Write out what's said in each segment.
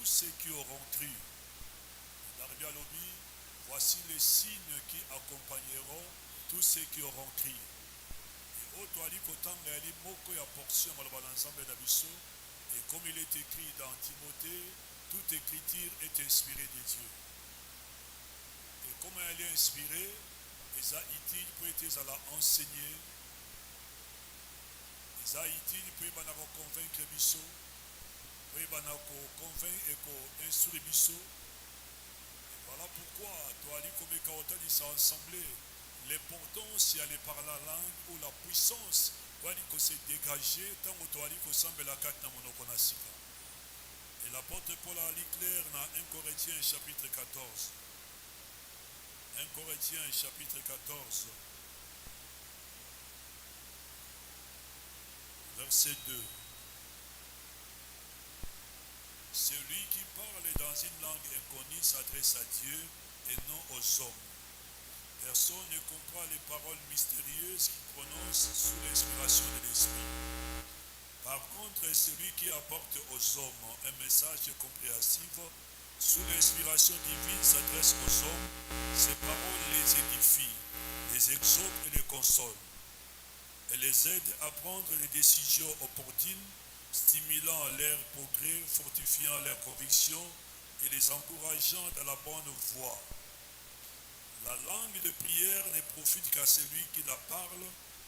tous ceux qui auront cru. D'arriver à l'obi, voici les signes qui accompagneront tous ceux qui auront cru. Et autre ali kotanga ali moko ya portion maloba ensemble d'Abisso. Et comme il est écrit dans Timothée, toute écriture est inspirée de Dieu. Et comme elle est inspirée, les Haïti peut être à la enseigner. Les Haïti peut convaincre Bisso, peut convaincre et instruire Bisso. Voilà pourquoi, toi, comme Kaota dit ça ensemble, l'important c'est aller par la langue ou la puissance, que c'est dégagé, tant que toi, que semble la carte dans mon okonasika. Et l'apôtre Paul a dit clair dans 1 Corinthiens chapitre 14. 1 Corinthiens chapitre 14. Verset 2. Celui qui parle dans une langue inconnue s'adresse à Dieu et non aux hommes. Personne ne comprend les paroles mystérieuses qu'il prononce sous l'inspiration de l'Esprit. Par contre, celui qui apporte aux hommes un message compréhensif sous l'inspiration divine s'adresse aux hommes. Ces paroles les édifient, les exhortent et les consolent. Et les aident à prendre les décisions opportunes, stimulant leur progrès, fortifiant leurs convictions et les encourageant dans la bonne voie. La langue de prière ne profite qu'à celui qui la parle,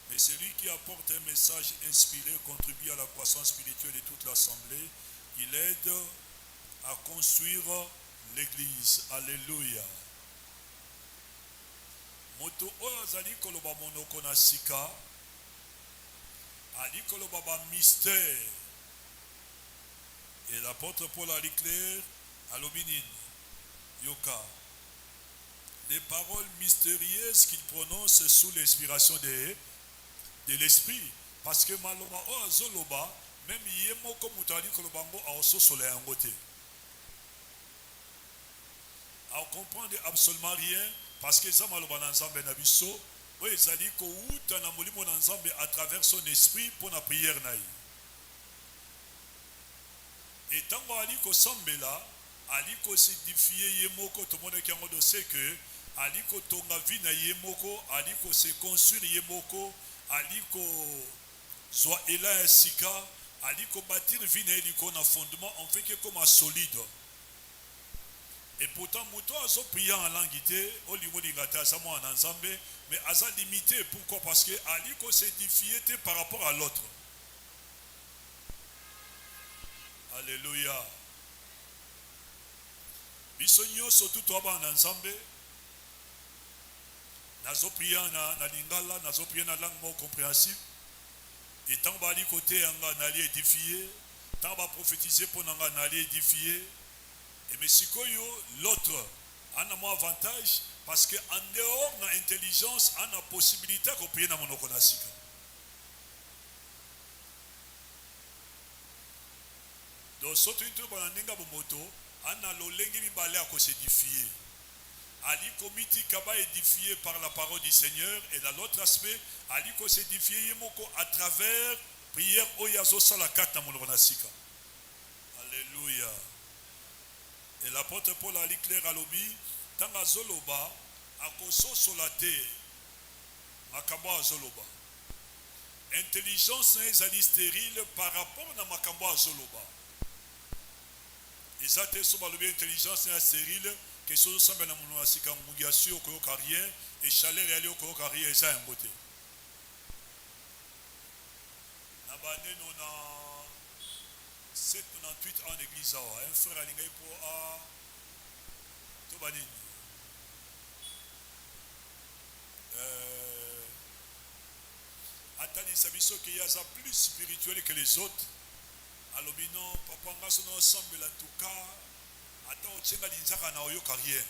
mais celui qui apporte un message inspiré contribue à la croissance spirituelle de toute l'assemblée. Il aide à construire l'église. Alléluia. Moto azali koloba monoko na sika, ali koloba ba mystère. Et l'apôtre Paul a dit clair, alobinin, yoka. Les paroles mystérieuses qu'il prononce sous l'inspiration de l'esprit. Parce que maloba o azoloba, même yemoko mutali kolobango a oso sole angote. On comprend absolument rien parce que ça maloba nanzambe nabiso, o ezali ko uta na molimo nanzambe à travers son esprit pour la prière naï. Et tant qu'on sambela, aliko s'édifier yemoko to monde qui a dossier que aliko tonga vina yemoko, aliko se construire yemoko, aliko soit ela sika, aliko bâtir vina eliko na fondement en fait que comme solide. Et pourtant muto azo prier en langue au niveau d'ingata ça moi en ensemble, mais asa limité. Pourquoi? Parce que aliko s'édifier par rapport à l'autre. Alléluia. Bisogno surtout toi en ensemble. Nazo prier na lingala, nazo prier na langue mot compréhensible. Et tant que ali côté anga nali édifier, tant va prophétiser pour nanga nali édifier. Et mais sikoyo l'autre a un avantage parce que en dehors de l'intelligence, on a la possibilité de prier dans mon okonasika. Donc, surtout une fois on a l'olengi mibale à s'édifier. Ali komiti kaba édifié par la parole du Seigneur, et dans l'autre aspect, Ali ko s'édifier yemoko à travers prière oyazo salakata mononasika. Alléluia. Et l'apôtre Paul a dit clair à l'obi, tant à zoloba, à koso solate, makabo à zoloba. Intelligence n'est pas stérile par rapport à makabo à zoloba. Et ça, c'est l'intelligence est stérile, que ce soit dans mon asika mugiasi au carrière et chaleur et aller au carrière et ça un beauté. Nabane on a 798 en église un frère à l'ingay pour a Tobanini. Atali sabiso qu'il y a plus spirituel que les autres. Alors non, papa nga son ensemble en tout cas, ata ochenga linzaka na oyo carrière.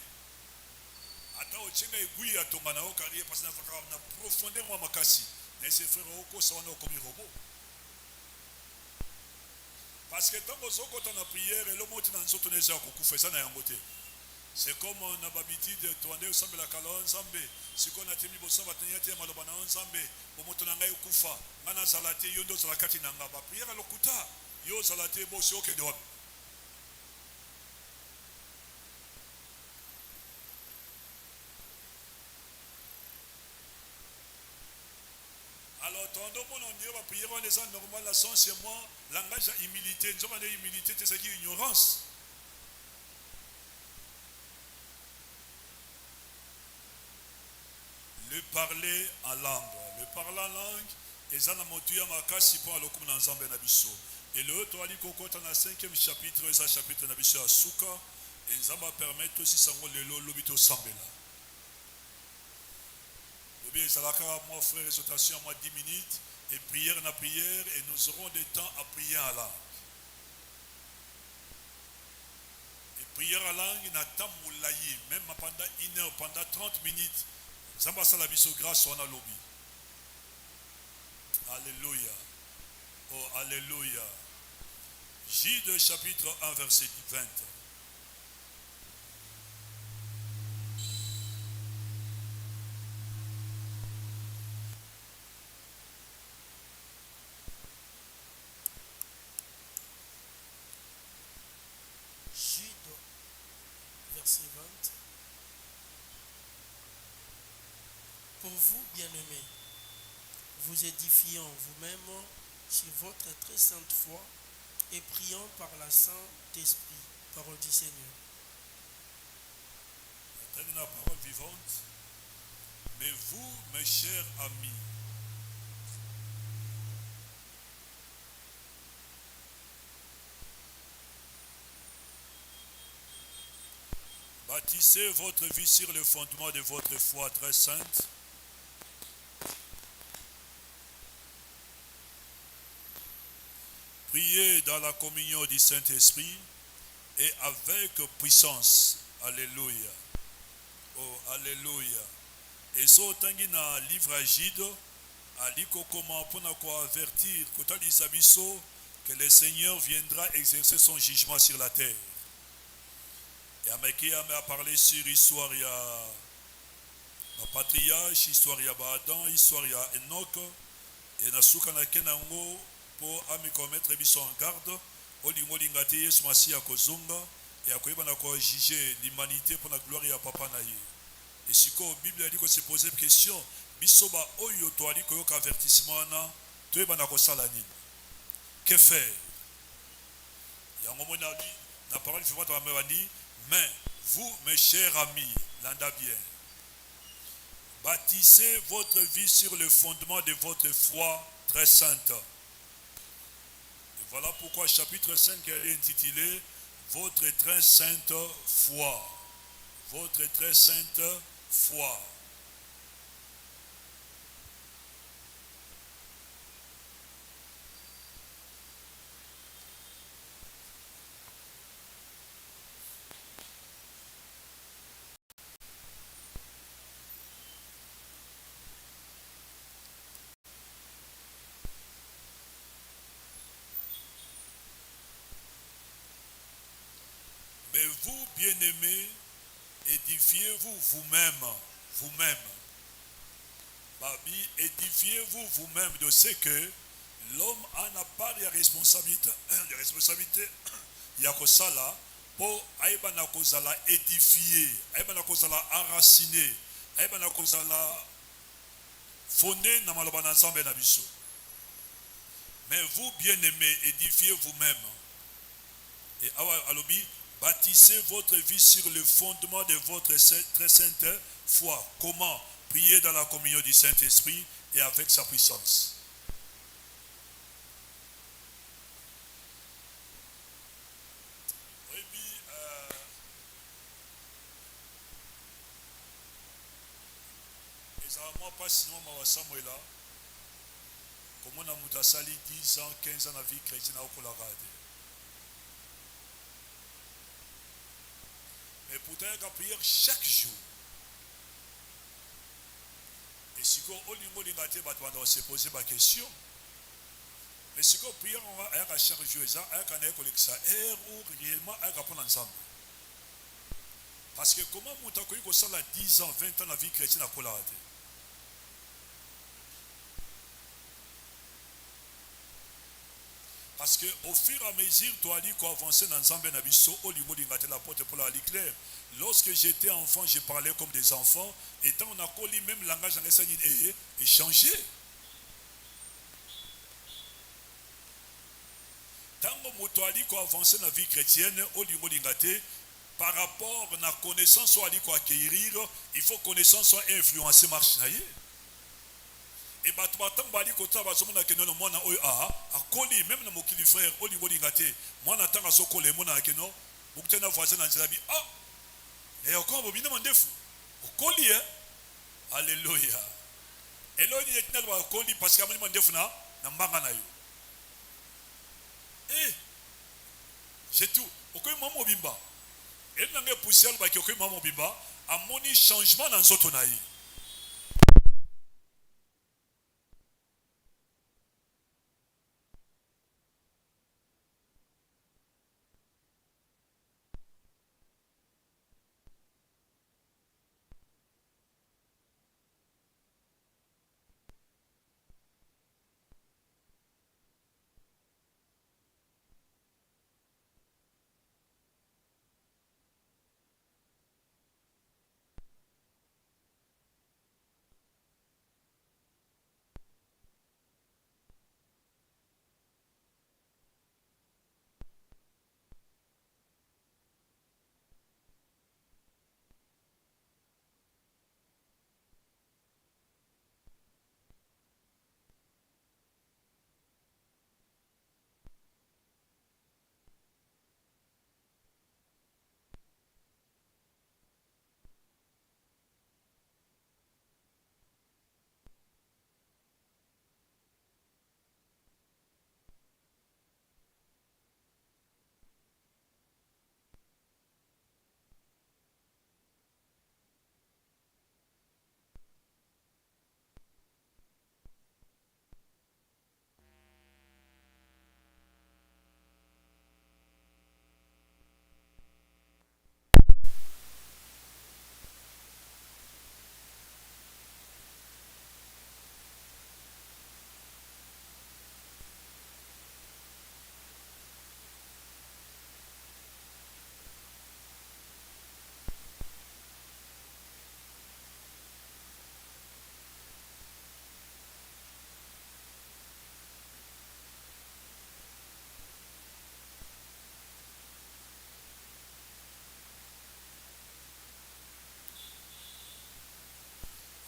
Ata ochenga egui atonga na oyo carrière parce que na profondeur wa makasi. Na ese frère oko sawana okomi robot. Parce que tant que on a prière et le mot dans nzoto neza kokufa ça na yangote. C'est comme on a l'habitude de tourner ensemble la kalon ensemble. Si qu'on a temi bossa batanya te maloba na ensemble, bomoto na ngai okufa. Ngana salate yondo salakati na ngaba prière lokuta. Yo salate bosi oke de wapi. attendons mon on dirait prière on est normal la sens c'est moi langage à humilité nous avons des humilité c'est qui ignorance. Le parler en langue. Le parler en langue, et ça n'a motu à ma casse pour le coup dans Zambé Nabiso. Et le autre, on dit qu'au côté dans le 5e chapitre, et ça chapitre Nabiso à Souka, et ça va permettre aussi ça le lobito Sambela. Ou bien ça va faire moi frère exhortation à moi 10 minutes, et prière na prière, et nous aurons des temps à prier en langue. Et prière en langue, n'a pas moulaï, même pendant 1 heure, pendant 30 minutes. Zamba Salabiso grâce on a lobby. Alléluia. Oh, alléluia. Jude chapitre 1 verset 20. Jude verset 20. Pour vous, bien-aimés, vous édifiant vous-même sur votre très sainte foi et priant par la Saint-Esprit, parole du Seigneur. La parole vivante. Mais vous, mes chers amis, bâtissez votre vie sur le fondement de votre foi très sainte. Priez dans la communion du Saint-Esprit et avec puissance. Alléluia. Oh, alléluia. Et ça, tangi na livre à Jude, a dit comment pour avertir que le Seigneur viendra exercer son jugement sur la terre. Et Ameki a parlé sur l'histoire, il y a le patriarche, l'histoire, il y a Adam, l'histoire, il y a Enoch, et Nasuka na Kenango, pour commettre en garde, Olingo Lingate Yesu Masi à Kozunga, et à Koyeba na ko juger l'humanité pour la gloire ya papa na ye. Et si la Bible a dit qu'on s'est posé une question, Bisoba Oyo Toali Koyok avertissement na, Toyeba na ko salani. Que faire? Il y a un moment dit, la parole suivante a dit, mais vous, mes chers amis, l'anda bien, bâtissez votre vie sur le fondement de votre foi très sainte. Et voilà pourquoi chapitre 5 est intitulé Votre très sainte foi. Votre très sainte foi. Mais vous, bien-aimés, édifiez-vous vous-même. Vous-même. Babi, édifiez-vous vous-même de ce que l'homme n'a pas de responsabilité. De responsabilité. Il y a que ça là. Pour aïbana kozala édifier, aïbana kozala enraciner, aïbana kozala fondé dans malobana ensemble nabiso. Mais vous, bien-aimés, édifiez vous-même. Et alobi, bâtissez votre vie sur le fondement de votre très sainte foi. Comment? Prier dans la communion du Saint-Esprit et avec sa puissance. Oui, et ça va moi pas sinon ma Samuel là. Comme on a moutasali 10 ans, 15 ans dans la vie chrétienne au Colorado. Mais pourtant, il y a prière chaque jour. Et si on va se poser ma question. Mais si on prie, on va chaque jour, il y a ou réellement il y a répondre ensemble. Parce que comment on a ça 10 ans, 20 ans dans la vie chrétienne à Colorado? Parce qu'au fur et à mesure, tu as dit qu'on avançait dans l'ensemble au niveau de la porte pour la claire. Lorsque j'étais enfant, je parlais comme des enfants. Et tant on a collé même langage dans les et changé. Tango moto aliko avancer na vie chrétienne, olingo lingate, par rapport à la connaissance ou aliko acquérir, il faut connaissance soit influencer marche na ye. Et bato batang bali kota bazomona keno no mwana oyo akoli même na mokili frère olingo lingate, mwana tanga sokole mona keno, bukutena voisin na nzela bi et encore bobina mandefu. Okoli Alléluia. Et là il est là okoli parce que amoni mandefu na mbanga na yo. C'est tout. Okoy maman bimba. Et nangé poussière ba ki okoy maman bimba, amoni changement dans nzoto na ye.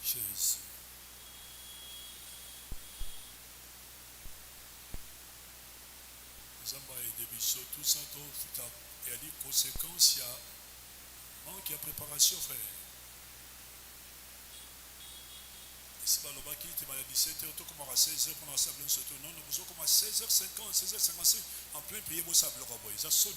Jésus. Zamba et Debiso, tout ça, il y a des conséquences, il y a manque, il y a préparation, frère. Si tu es à 17h, tu commences à 16h, pendant la sable, non, nous sommes à 16h50, 16h55, en plein prier, vous savez, ça sonne.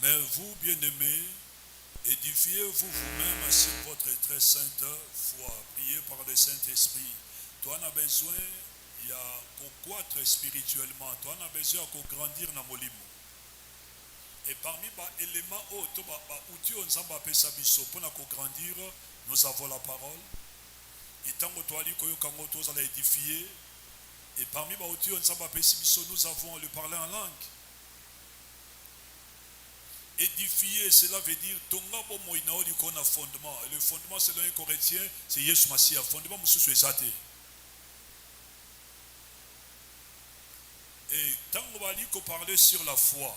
Mais vous, bien-aimés, édifiez-vous vous-même sur votre très sainte foi. Priez par le Saint-Esprit. Toi, on a besoin, il y a qu'on croître spirituellement. Toi, on a besoin de grandir dans le molimo. Et parmi les éléments outils pour grandir, nous avons la parole. Et tant que toi, vous allez édifier. Et parmi les outils, nous avons le parler en langue. Édifier, cela veut dire tonga bo moina odi kona fondement. Et le fondement selon les Corinthiens, c'est Yesu Masia. Fondement mususu ezate. Et tant qu'on va lire qu'on parlait sur la foi,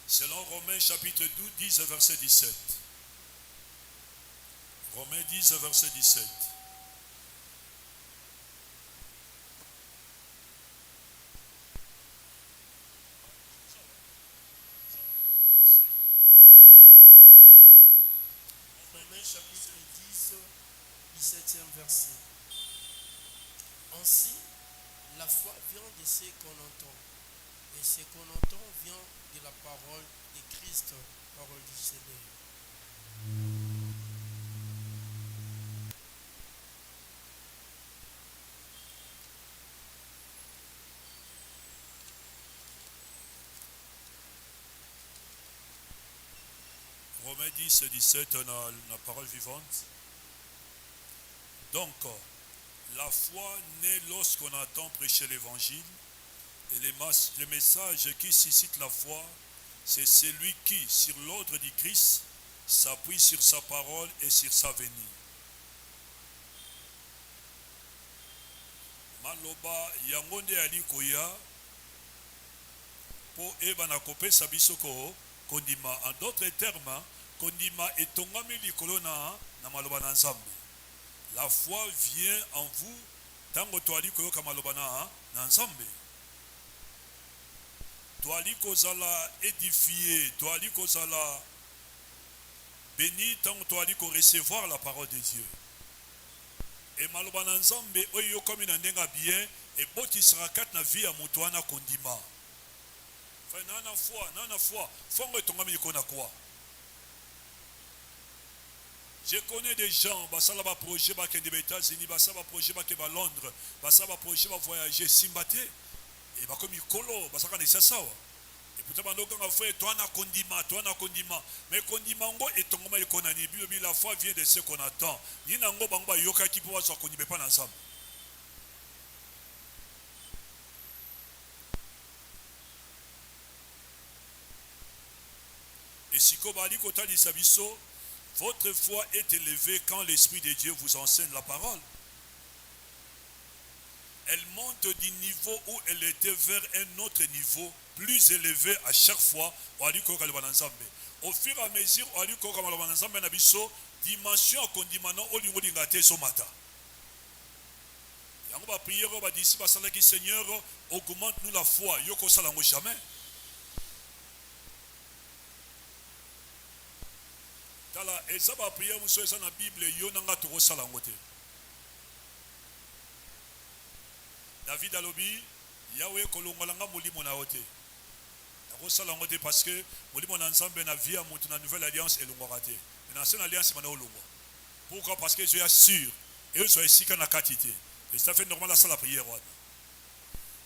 selon Romains chapitre 12, 10 verset 17. Romains 10 verset 17. Chapitre 10, 17e verset. Ainsi, la foi vient de ce qu'on entend, et ce qu'on entend vient de la parole de Christ, parole du Seigneur. Romains 10, 17, on a la parole vivante. Donc, la foi naît lorsqu'on entend prêcher l'évangile, Et le message qui suscite la foi, c'est celui qui, sur l'ordre du Christ, s'appuie sur sa parole et sur sa venue. Maloba yangonde ali koya po ebana kopesa biso ko kondima. En d'autres termes, kondima etongami likolo na maloba na Nzambe. La foi vient en vous tango toali koyoka maloba na Nzambe. Toali kozala édifié, toali kozala béni tango toali ko recevoir la parole de Dieu. Et maloba na Nzambe oyo komi na ndenga bien et botisaka kati na vie ya mutu wana kondima. Fa nana foi, fongo etongami likona quoi. Je connais des gens, basala ba projet ba kende ba États-Unis, basala ba projet ba ke ba Londres, basala ba projet ba voyager simbate et ba komi kolo, basaka nesa sawa. Et pourtant bando kanga foi toi na kondima, mais kondima ngo etongoma likona ni bilobi la foi vient de ce qu'on attend. Ni na ngo bango ba yoka ki po wa kondima pa na Nzambe. Et si kobali kotali sabiso, votre foi est élevée quand l'Esprit de Dieu vous enseigne la parole. Elle monte du niveau où elle était vers un autre niveau, plus élevé à chaque fois. Au fur et à mesure, dimension à condimano au niveau d'ingate somata. Yango ba prière ba disi ba salaki Seigneur, augmente-nous la foi. Yoko salango jamais. Tala ezaba prière muso eza na Bible yo nanga toko salango te. David alobi Yahweh kolongolanga molimo na ote. Nako salango te parce que molimo na Nzambe na vie mutu na nouvelle alliance elongwaka te. Mais na ancienne alliance mana olongwa. Pourquoi? Parce que je suis sûr et eux sont esika na katité. Et ça fait normal à la prière.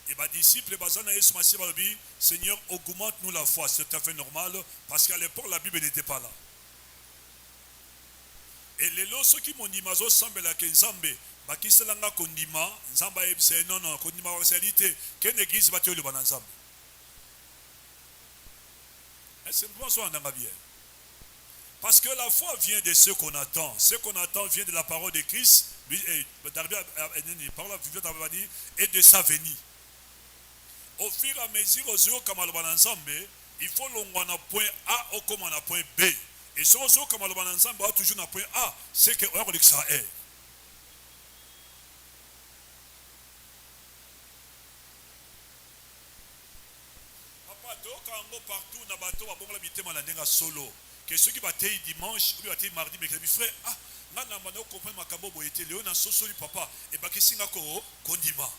Et ma disciple bazana Yesu Masih balobi Seigneur augmente-nous la foi. C'est tout à fait normal parce qu'à l'époque la Bible n'était pas là. Et les lots qui m'ont dit mazo sambela ke Nzambe bakiselanga kondima Nzamba ebise non kondima wa réalité ken église batyo le bana Nzambe. C'est bon ça on bien. Parce que la foi vient de ce qu'on attend. Ce qu'on attend vient de la parole de Christ et de sa venue. Au fur et à mesure aux yeux comme le bana Nzambe, il faut l'ongwana point A au comme on a point B. Et si on se comme le bana Nzambe va toujours na point A, c'est que on que ça est. Partout na bateau ba bongola bitema na ndenga solo que ceux qui battent dimanche ou battent mardi mercredi frère ah ngana mano comprendre makambo boyete leo na sosoli papa et bakisinga ko kondima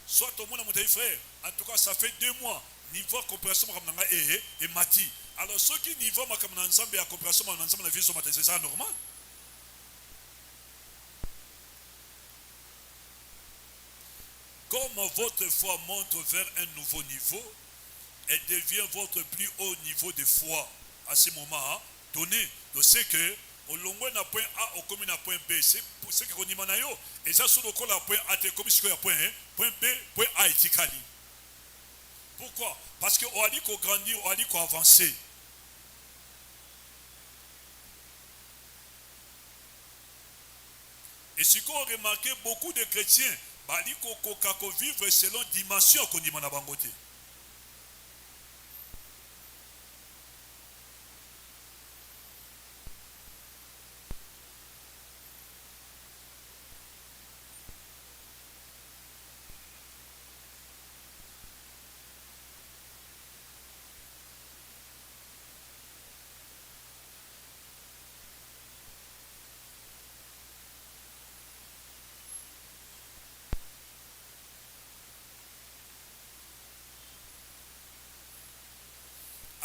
soit au monde mon frère en tout cas ça fait 2 mois niveau compréhension makamanga et mati alors ceux qui niveau makamana Nzambe ya compréhension makamana Nzambe na vie so matin c'est ça normal. Comme votre foi monte vers un nouveau niveau, elle devient votre plus haut niveau de foi. À ce moment donné, de ce que au long na point A au commun na point B, c'est que on dit manayo et ça sur le col à point A te comme sur point B, point A et tikali. Pourquoi? Parce que on a dit qu'on grandit, on a dit qu'on avancer. Et ce qu'on remarqué beaucoup de chrétiens bali ko vivre selon dimension qu'on dit mana bangote.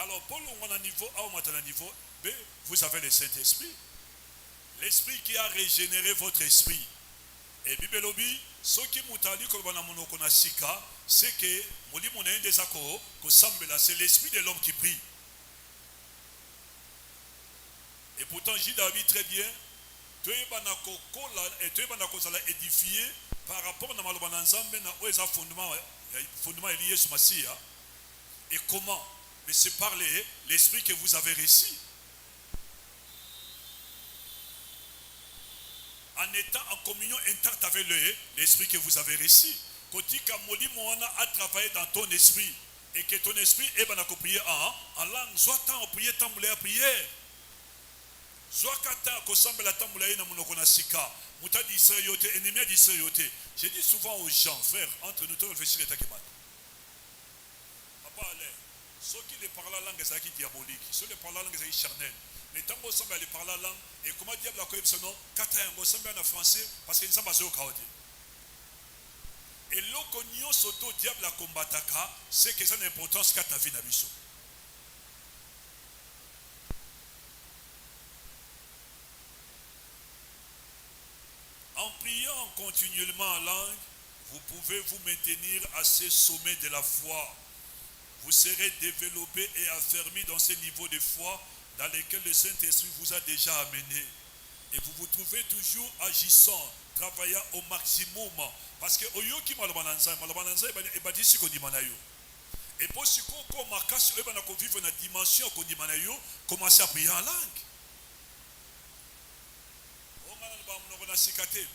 Alors, pour le niveau A ou maintenant niveau B, vous avez le Saint-Esprit. L'Esprit qui a régénéré votre esprit. Et Bible obi, ce qui moutali kolbana monoko na sika, c'est que moli monayen des akko ko sambela, c'est l'esprit de l'homme qui prie. Et pourtant, J. David très bien, tu es édifié par rapport à Malobana Nzambe na oeza fondement Le fondement est lié sur Massia. Et comment? Mais c'est par l'esprit que vous avez reçu. En étant en communion intacte avec l'esprit que vous avez reçu. Kotika Molimoana a travaillé dans ton esprit. Et que ton esprit est bien à prier en langue. Soit tant prier, tant à prière. Soit quand tu as la tamboulaye na monokona sika. Mouta d'Israël, ennemi d'Israël. J'ai dit souvent aux gens, frère, entre nous, tu réfléchis à ta kémat. Papa, allez. Ceux qui les parlent la langue, c'est diabolique. Ceux qui parlent la langue, c'est charnel. Mais tant que vous parlez la langue, et comment diable a connu ce nom? Quand vous parlez en français, parce qu'ils ne sont pas au chaos. Et l'okonyo soto diable a combataka, c'est que ça a une importance qu'à ta vie na biso. En priant continuellement en langue, vous pouvez vous maintenir à ce sommet de la foi. Vous serez développé et affermi dans ce niveau de foi dans lequel le Saint-Esprit vous a déjà amené. Et vous vous trouvez toujours agissant, travaillant au maximum. Parce que oyoki malabananza est bâti qu'on dit manayo. Et pour ce qu'on marque, vivre dans la dimension qu'on dit manayo, commencez à prier en langue.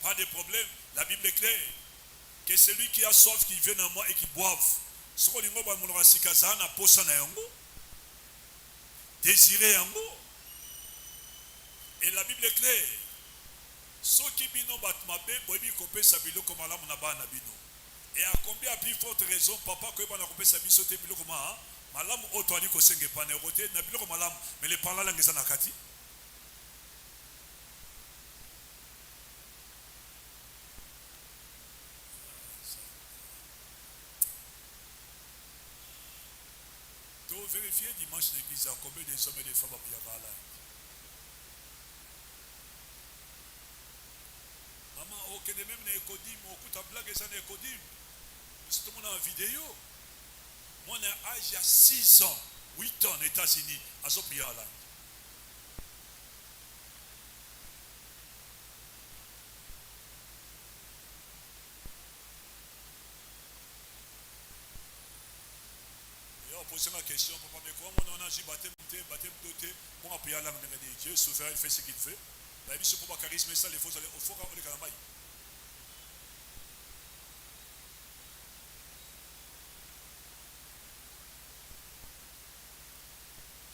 Pas de problème, la Bible est claire. Que celui qui a soif, qui vienne à moi et qui boive. Désirer un mot. Et la Bible est claire. Et à combien à plus forte raison, papa, que vous avez sa bisote, malam auto ali kosenge panerote, na biloko malam, mais les parla langue zanakati. Vérifier dimanche l'église à combien des hommes et des femmes à prier à la maman, aucun de même n'est écodim, aucun de blague et ça n'est écodim. C'est tout le monde en vidéo. Moi, j'ai âge il y a 6 ans, 8 ans aux États-Unis, à ce prier à la. Poser ma question, papa, mais comment on a dit baptême doté, pour appuyer à l'âme de Dieu, souverain, il fait ce qu'il fait. La vie, c'est pour ma charisme, ça, il faut aller au fond, on est quand même.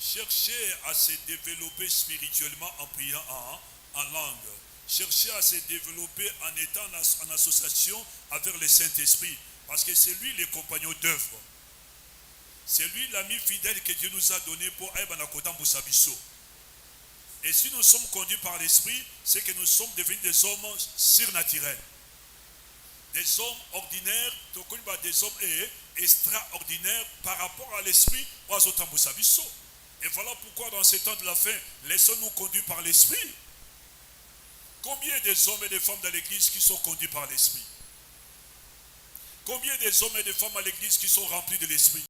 Cherchez à se développer spirituellement en priant en langue. Cherchez à se développer en étant en association avec le Saint-Esprit, parce que c'est lui le compagnon d'œuvre. C'est lui l'ami fidèle que Dieu nous a donné pour Aïbanakotam Boussabiso. Et si nous sommes conduits par l'esprit, c'est que nous sommes devenus des hommes surnaturels. Des hommes ordinaires, des hommes extraordinaires par rapport à l'esprit. Et voilà pourquoi dans ces temps de la fin, laissons-nous conduire par l'esprit. Combien des hommes et des femmes dans l'église qui sont conduits par l'esprit? Combien des hommes et des femmes à l'église qui sont remplis de l'esprit?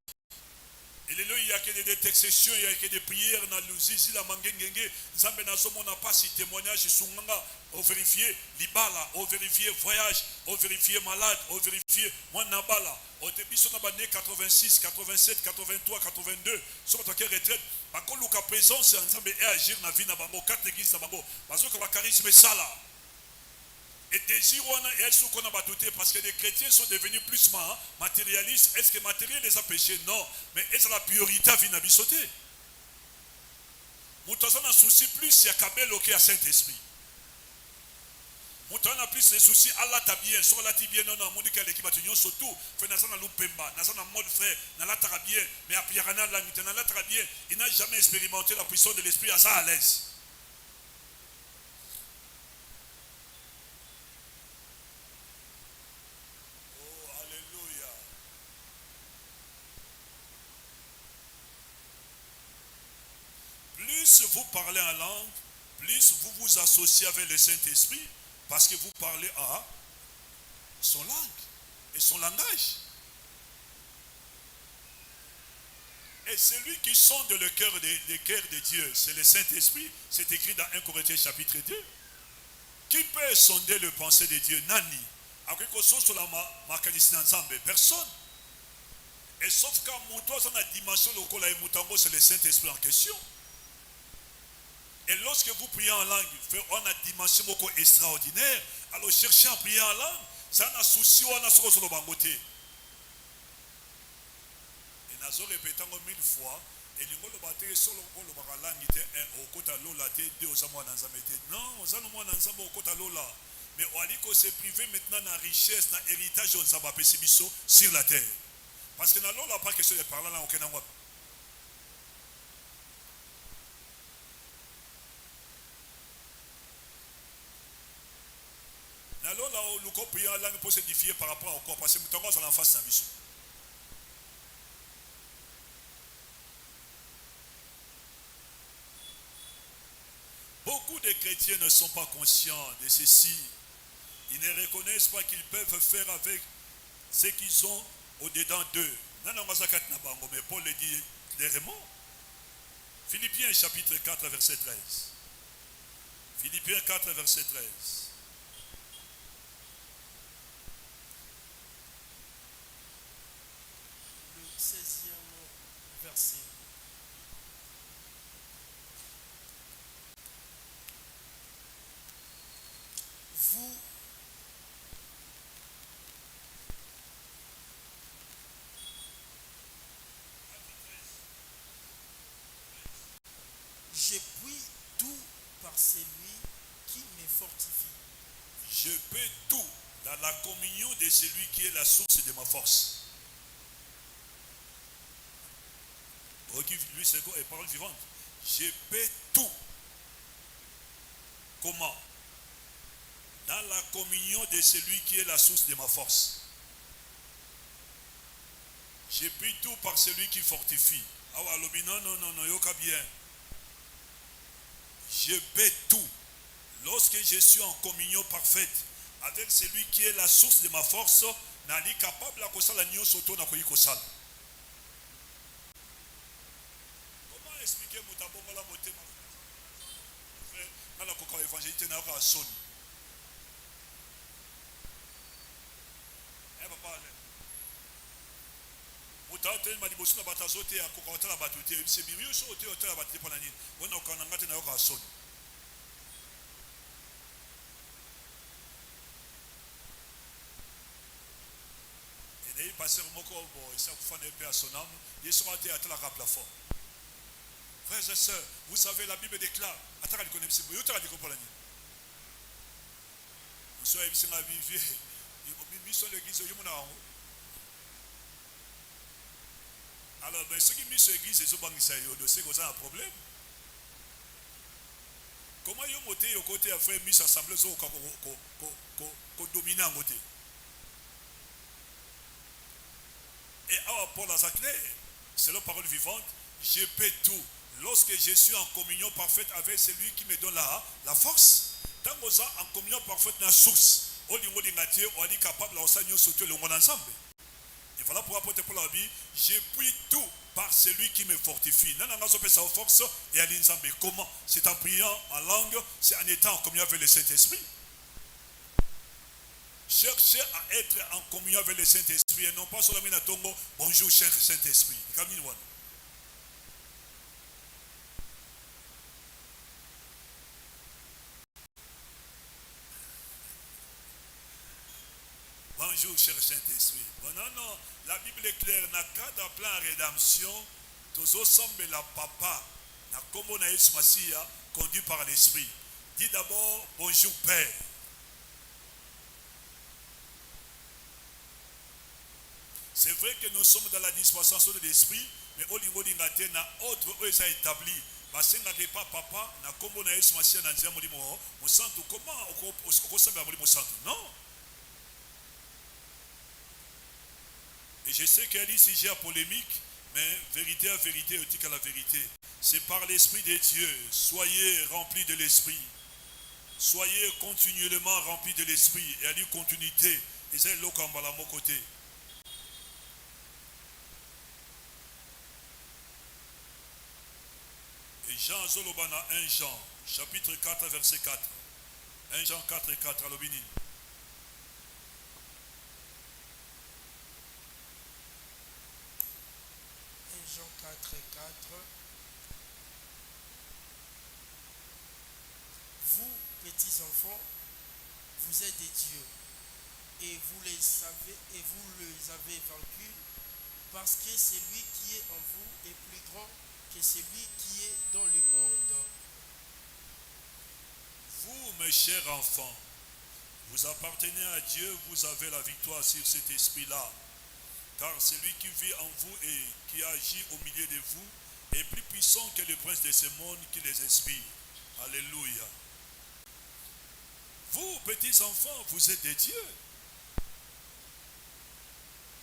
Et il y a que des intercessions, il y a que des prières dans l'ouzizi, la mangengenge, Zambé Nazomo n'a pas si témoignage, Sunganga, au vérifier Libala, au vérifier voyage, au vérifier malade, au vérifier Mwanabala, au début, son abonné 86, 87, 83, 82, sur votre retraite, par contre, le cas présent, c'est ensemble et agir dans la vie, dans la 4 églises, parce que le charisme est ça là. Et désir et est-ce qu'on a battuté parce que les chrétiens sont devenus plus matérialistes. Est-ce que le matériel les a péchés? Non. Mais est-ce que la priorité vient à sauter? Mouton a souci plus, il y a Kabel au Saint-Esprit. Mouton a plus les soucis, Allah t'a bien, sur la tibia, non, non, Moudika l'équipe a tenu surtout, fait Nazana Loupemba, Nazana mode frère, Nala bien, mais à Pierrana Langita, Nala bien, il n'a jamais expérimenté la puissance de l'esprit à ça à l'aise. Plus vous parlez en langue, plus vous vous associez avec le Saint-Esprit, parce que vous parlez à son langue et son langage. Et celui qui sonde le cœur de Dieu, c'est le Saint-Esprit. C'est écrit dans 1 Corinthiens chapitre 2. Qui peut sonder le pensée de Dieu? Nani. Personne. Et sauf quand Moutoua, dans la dimension locale, c'est le Saint-Esprit en question. Et lorsque vous priez en langue, on a une dimension beaucoup extraordinaire. Alors cherchez à prier en langue, ça a un souci, on a ce qu'on a côté. Et nous avons répété 1000 fois. Et nous avons répété solo le langue était au côté de l'eau, deux aux amours dans non, aux amours dans au côté de l'eau là. Mais on a dit que c'est privé maintenant dans la richesse, dans l'héritage de Nzamba sur la terre. Parce que dans l'eau, là, pas question de parler là, aucun endroit. Alors là, nous avons prié en langue pour s'édifier par rapport au corps, parce que nous avons en face de mission. Beaucoup de chrétiens ne sont pas conscients de ceci. Ils ne reconnaissent pas qu'ils peuvent faire avec ce qu'ils ont au-dedans d'eux. Mais Paul le dit clairement. Philippiens chapitre 4, verset 13. Philippiens 4, verset 13. Le 16e verset. Vous je puis tout par celui qui me fortifie. Je peux tout dans la communion de celui qui est la source de ma force. Lui, c'est quoi? Et parole vivante. Je peux tout. Comment? Dans la communion de celui qui est la source de ma force. Je peux tout par celui qui fortifie. Ah ouais, non, yoka bien. Je peux tout. Lorsque je suis en communion parfaite avec celui qui est la source de ma force, nali capable à kosala nyo soto na koyi kosala. Comment expliquer mutabongo la motema? Na la koka évangélité na ka soni. Eh papa. Mutate malibosu na batazote ya koka otala batute, c'est birio so ote otala batute pona nini. Bona okana ngate na ka soni. Et pasteur Moko, il s'est fait un peu à son âme, il est monté à la plafond. Frères et sœurs, vous savez, la Bible déclare, attends, elle connaît, vous avez dit quoi la nuit? Vous savez, c'est ma vie, il sur l'église, il y a alors, ben, ceux qui mis sur l'église, ils ont pas mis ça, c'est qu'on a un problème. Comment ils ont monté au côté, après, mis assemblée, ils ont dominé en côté. Et alors, Paul a clair, c'est la parole vivante, je peux tout. Lorsque je suis en communion parfaite avec celui qui me donne la force, tant que vous êtes en communion parfaite dans la source, on est capable de sauter le monde ensemble. Et voilà pour apporter pour la vie, je puis tout par celui qui me fortifie. Nous avons sa force et à l'ensemble. Comment? C'est en priant en langue, c'est en étant en communion avec le Saint-Esprit. Cherchez à être en communion avec le Saint-Esprit et non pas seulement à Tongo. Bonjour, cher Saint-Esprit. Bonjour, cher Saint-Esprit. Bon, non, la Bible est claire. Dans le cadre de plan rédemption, tous ensemble la papa, na combo na Yesu Masia, conduit par l'Esprit. Dis d'abord, bonjour, Père. C'est vrai que nous sommes dans la dispensation de l'esprit, mais au niveau d'Ingate, na autre eux ça établi. Parce que pas papa, na combo na Yesu Masia na nzia molimo, mosantu comment okosaba molimo santu? Non. Et je sais qu'elle dit si j'ai la polémique, mais vérité à vérité, éthique à la vérité. C'est par l'Esprit de Dieu. Soyez remplis de l'Esprit. Soyez continuellement remplis de l'Esprit. Et à lui continuité. Et c'est l'okambala mon côté. Et Jean Zolobana 1 Jean, chapitre 4, verset 4. 1 Jean 4 et 4 à l'Obini. vous, petits enfants, vous êtes des dieux et vous les avez vaincus parce que celui qui est en vous est plus grand que celui qui est dans le monde. Vous, mes chers enfants, vous appartenez à Dieu, vous avez la victoire sur cet esprit-là. Car celui qui vit en vous et qui agit au milieu de vous est plus puissant que le prince de ce monde qui les inspire. Alléluia. Vous, petits enfants, vous êtes des dieux.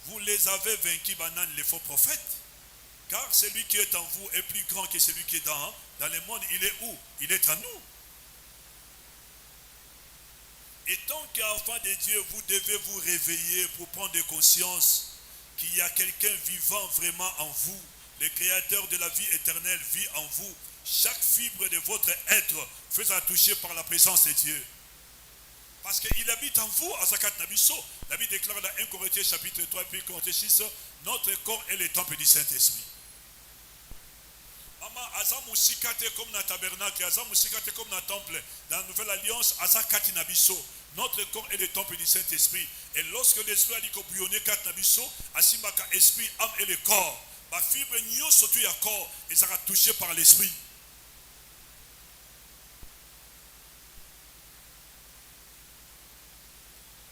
Vous les avez vaincus, banane, les faux prophètes. Car celui qui est en vous est plus grand que celui qui est dans le monde. Il est où? Il est en nous. Et tant qu'enfant de Dieu, vous devez vous réveiller pour prendre conscience qu'il y a quelqu'un vivant vraiment en vous. Le créateur de la vie éternelle vit en vous. Chaque fibre de votre être fait toucher par la présence de Dieu. Parce qu'il habite en vous, à Zakat Nabiso. La Bible déclare dans 1 Corinthiens chapitre 3, puis Corinthiens 6, notre corps est le temple du Saint-Esprit. Maman, Aza Mousikate comme dans le tabernacle, Aza Mousikate comme dans le temple, dans la Nouvelle Alliance, Azakat Nabiso. Notre corps est le temple du Saint-Esprit. Et lorsque l'Esprit a dit que bouillonner Kat Nabiso, Asimaka esprit, âme et le corps, ma fibre n'y surtout à corps, et ça sera touché par l'Esprit.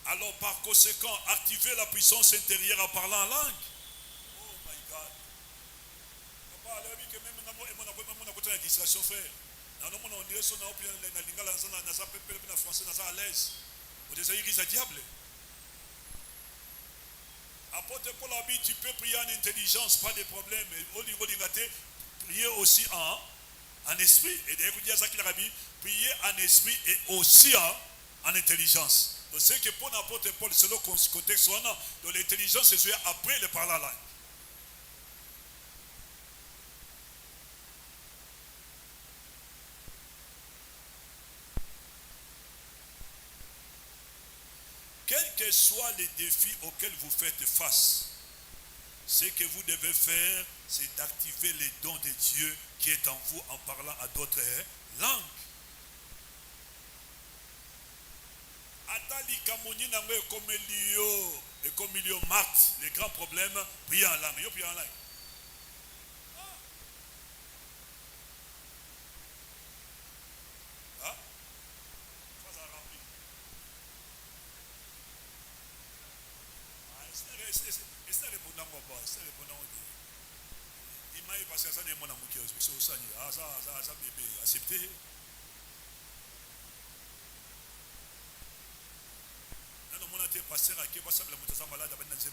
Alors par conséquent, activez la puissance intérieure en parlant en langue. Oh my God. Papa, alors que même on a une distraction, frère. On dirait que on a français, à l'aise. Vous êtes à diable. Apôtre Paul a dit, tu peux prier en intelligence, pas de problème. Au niveau du gâté, prier aussi en esprit. Et d'ailleurs, vous dites à ça qu'il a dit, prier en esprit et aussi en intelligence. Donc c'est que pour l'apôtre Paul, selon le contexte, donc l'intelligence c'est joué après le parler en langue. Quels que soient les défis auxquels vous faites face, ce que vous devez faire, c'est d'activer les dons de Dieu qui est en vous en parlant à d'autres langues. Atali Kamoni Nango et comme Lio Marthe, les grands problèmes, priez en langue. Yo priez en langue. Ah? Ça rempli. C'est répondant moi pas, c'est répondant il m'a dit parce que ça n'est mon amour qui est au sang. Ah ça bébé, accepté. On a été pasteur à qui va s'appeler la moto malade à Benazem.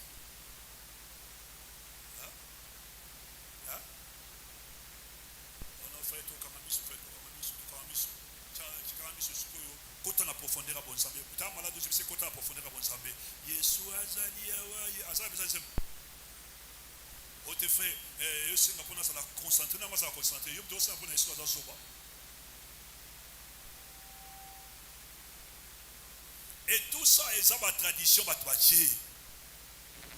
On a fait tout comme un misso, quand on a profondeur à bon sabé. Putain, malade, je sais quand on a profondeur à bon sabé. Yeshua Zalia, Asa Benazem. Au te fait, je sais qu'on a la concentrer, non, ça va concentrer. Je dois aussi apprendre l'histoire dans Soba. Et tout ça, c'est ma tradition, ma tradition.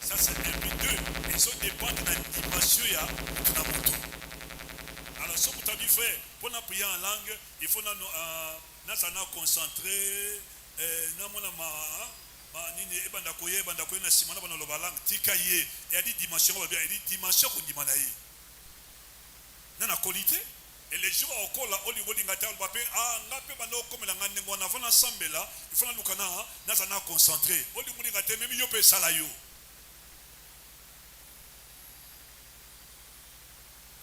Ça, c'est un but d'eux. Ils ont dépendent de la dimension de la moto. Alors, ce que tu as dit, frère, pour nous prier en langue, il faut nous concentrer. Il y a des dimensions, il y a des dimensions qu'on dit. Il y a une qualité. Et les jours encore là, au niveau de l'Ingatel, il faut nous concentrer. Au niveau de l'Ingatel, même il peut salayo.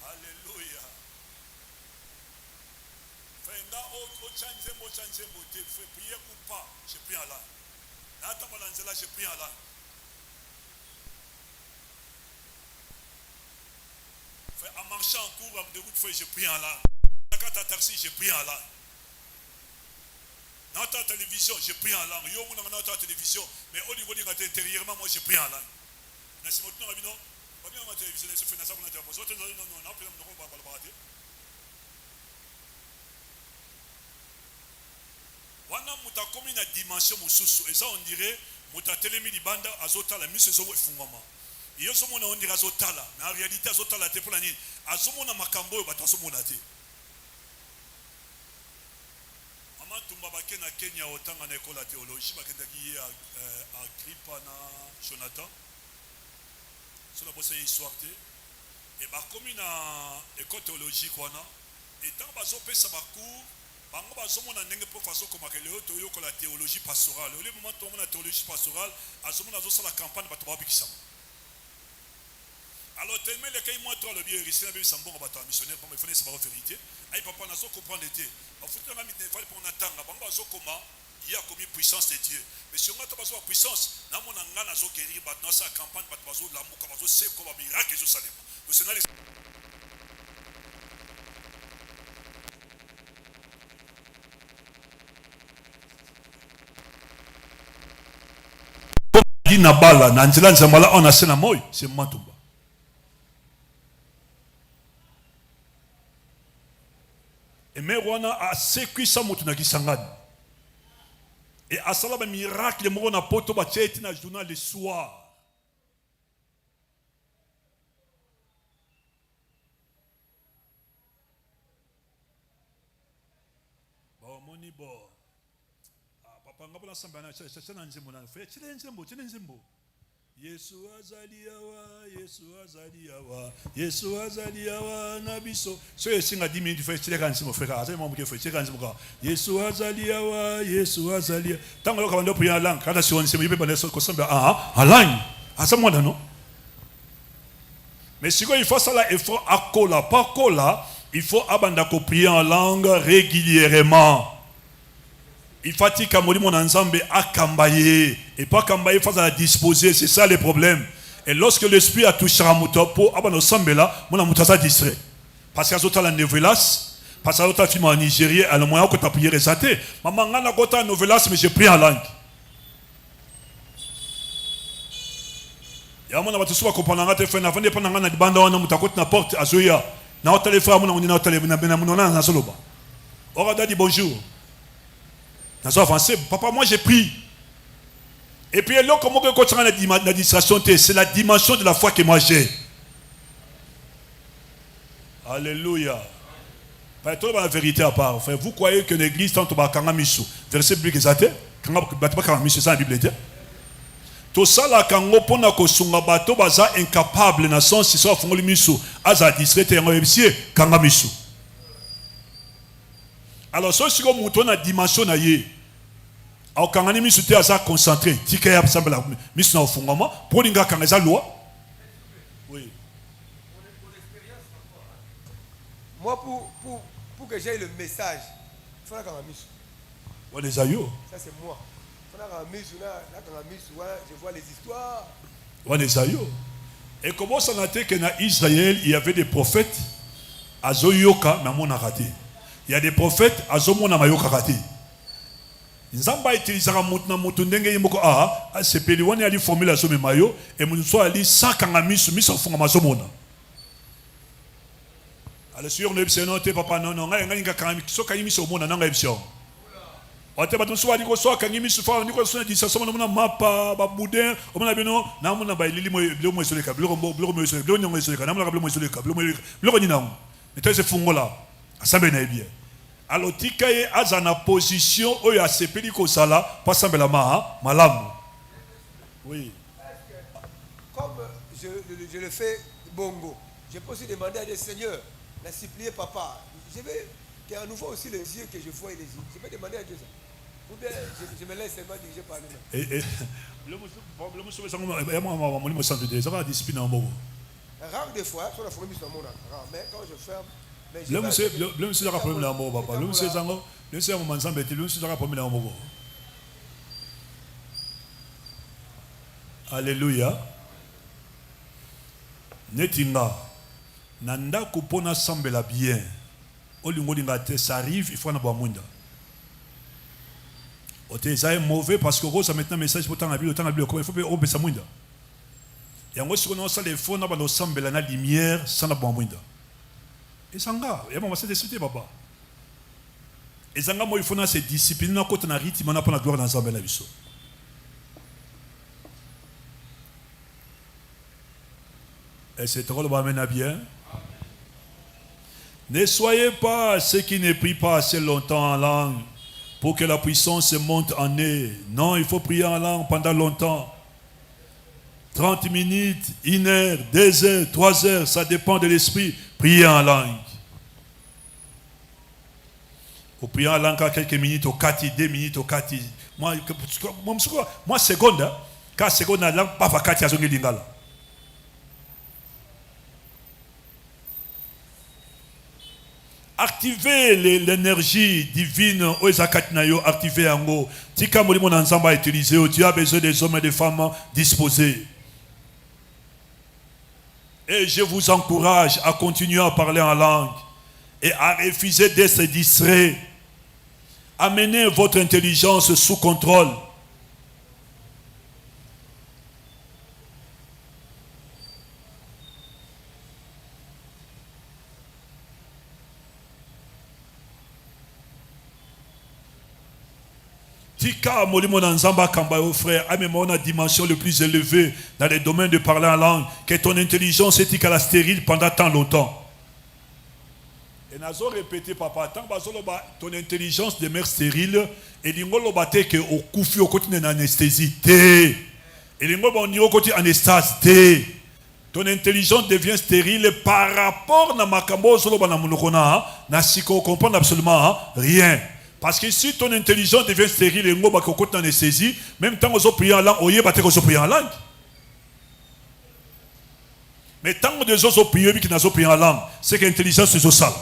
Alléluia. Fais prier ou pas, je prie à là. Je prie à là. En marchant en cours de route, je prie en langue. Quand tu as taxi, je prie en langue. Dans ta télévision, je prie en langue. Yo, dans ta télévision, mais au niveau de l'intérieurement, moi, je prie en langue. Merci beaucoup, Rabino. Rabino, ma télévision, je fais ça pour la télévision. Non, wana mutakomi na dimension mususu eza on dirait mutatelemi libanda azotala miso zo efungama iyo so mona on dirait azotala mais en réalité azotala te pour la nini azomona makambo oyo bato azomona te. Mama tumba bake na Kenya otanga na école ya théologie bakendaki ye Agrippa na Jonathan sona bosa histoire te et bakomi na école théologique wana et tant bazopesa bacours bango bazomona ndenge prof azokomaka lelo toyokola théologie pastorale ole moment tomona théologie pastorale azomona azosala campagne bato babikisama. Alors tellement les cas moi toi le bien risque na bebisa mbongo bato missionnaire pour me faire sa vérité ai papa nazo comprendre te bafuta na mitne fali pour natanga bango bazokoma il y a comme puissance de Dieu mais si on a pas besoin puissance na mona ngana zo guérir bato na sa campagne bato bazo la muka bazo se ko ba miracle zo salema le Seigneur na bala na nzela nzamala on a sena moy c'est matumba. Et mais on a sécu ça mutuna kisangani. Et à cela ba miracle mo na poto ba tcheti na journal le soir. Bon moni bo. Papa ngapona samba na chana nzembo na fe chile nzembo. Yesu azaliawa, Yesu azaliawa, Yesu azaliawa na biso. So yesinga 10 minutes fe chile kan nzembo frère, aza mo ke fe chile kan nzembo ka. Yesu azaliawa, Yesu azalia. Tango ka bando prier en langue, kada si on nzembo yebe bande so ko samba en langue. Asa mo non. Mais si il faut ça là, il faut akola, pas kola, il faut abanda ko prier en langue régulièrement. Il faut que mon ensemble a cambaye et pas cambaye face à la disposer, c'est ça le problème. Et lorsque l'esprit a touché à mon topo, à mon ensemble là, mon amour ça distrait. Parce que ça la novelas, parce que ça film en Nigeria, à le moyen que tu as prié résaté. Maman ngana gota novelas mais j'ai pris en langue. Ya mon abatu soba comprendre ngate fait na vende pendant ngana banda wana mutakoti na porte azoya. Na hôtel frère mon on na hôtel na bena mon na soloba. Ora dit bonjour. Dans son avancé, papa, moi j'ai pris. Et puis là, comment que quand la distraction, c'est la dimension de la foi que moi j'ai. Alléluia. Pas tout la vérité à part. Enfin, vous croyez que l'église tente à Kangamisu. Verset biblique exact. Kangamisu, c'est la Bible. Tout ça, là, quand on pona ko sunga bato baza incapable na son si so fongoli misu aza distrait en rebsie Kangamisu. Alors, si on monte la dimension, au Kangani Misute à ça concentré, Tika ya semble la mission au fondement, pour l'inga Kangaza loi. Oui. Moi, pour que j'aie le message, il faut que On les a eu. Ça, c'est moi. Je vois les histoires. On les a eu. Et comment ça n'a été qu'en Israël, il y avait des prophètes, à Zoyoka, mais on a raté. Il y a des prophètes, azomona mayoka kati. Nzamba utilisera mutna mutundenge yimoko c'est peliwani ali formule azome mayo et munso ali sakanga misu funga mazomona. Alors sur ne ebse note papa non nga kanga so kayimiso mona nanga ebse. Ote batu so ali ko so kanga misu fa ndiko so di so mona mapa ba boudin o mona bino na mona ba lili mo soleka bloko mo soleka bloko nyongo soleka na mona bloko mo soleka bloko ni nango. Et c'est fungola. Asambe na bien. Alors tikaye azana position oyo asepeli ko sala pas sambela malam. Oui. Comme je le fais bongo, je peux aussi demander à Dieu Seigneur, la supplier papa. Je vais qu'il y ait à nouveau aussi les yeux que je vois et les yeux. Je vais demander à Dieu ça. Ou bien je me laisse seulement diriger par lui-même. Le monsieur ça discipline en mots. Rare des fois, sur la forme du monde, mais quand je ferme. Le monsieur a problème là mon papa. Le monsieur zango, le monsieur mon ensemble, le monsieur a problème là mon. Alléluia. Netinga. Nanda kupona sambela bien. Olingo lingate ça arrive, il faut na bamunda. Ote ça est mauvais parce que rose maintenant message pour tant la Bible, il faut obe samunda. Et en gros, si on a les fonds, on a sambela na lumière sans la bamunda. Et sanga, il y a mon c'est papa. Et sanga moi il faut na se discipline na côté na rythme on a pas la gloire dans ensemble la biso. Et c'est trop le ba mena bien. Ne soyez pas ceux qui ne prient pas assez longtemps en langue pour que la puissance monte en eux. Non, il faut prier en langue pendant longtemps. 30 minutes, 1 heure, 2 heures, 3 heures, ça dépend de l'esprit. Priez en langue. Vous priez en langue à quelques minutes au 4, 2 minutes au 4. Moi, seconde, hein, quand seconde, la langue, pas 4 à lingala. Activez l'énergie divine aux akatinayo, activez yango. Tika molimo nanzamba utilisé. Tu as besoin des hommes et des femmes disposés. Et je vous encourage à continuer à parler en langue et à refuser d'être distrait. Amenez votre intelligence sous contrôle. Tika molimo nanzamba kambayo frère, amène la dimension le plus élevée dans les domaines de parler en langue, que ton intelligence est tika la stérile pendant tant longtemps. Et nazo répété papa, tant bazoloba ton intelligence demeure stérile et l'ingolo bate que au koufi au côté d'une anesthésie té. Et l'ingolo on y au côté anestase té. Ton intelligence devient stérile par rapport na makambo zoloba na munokona na siko comprendre absolument rien. Parce que si ton intelligence devient stérile et ngo ba ko côté anesthésie, même tant que vous priez en langue, oye bate que vous priez en langue. Mais tant que des autres priez qui n'ont prié en langue, c'est que l'intelligence est au sale.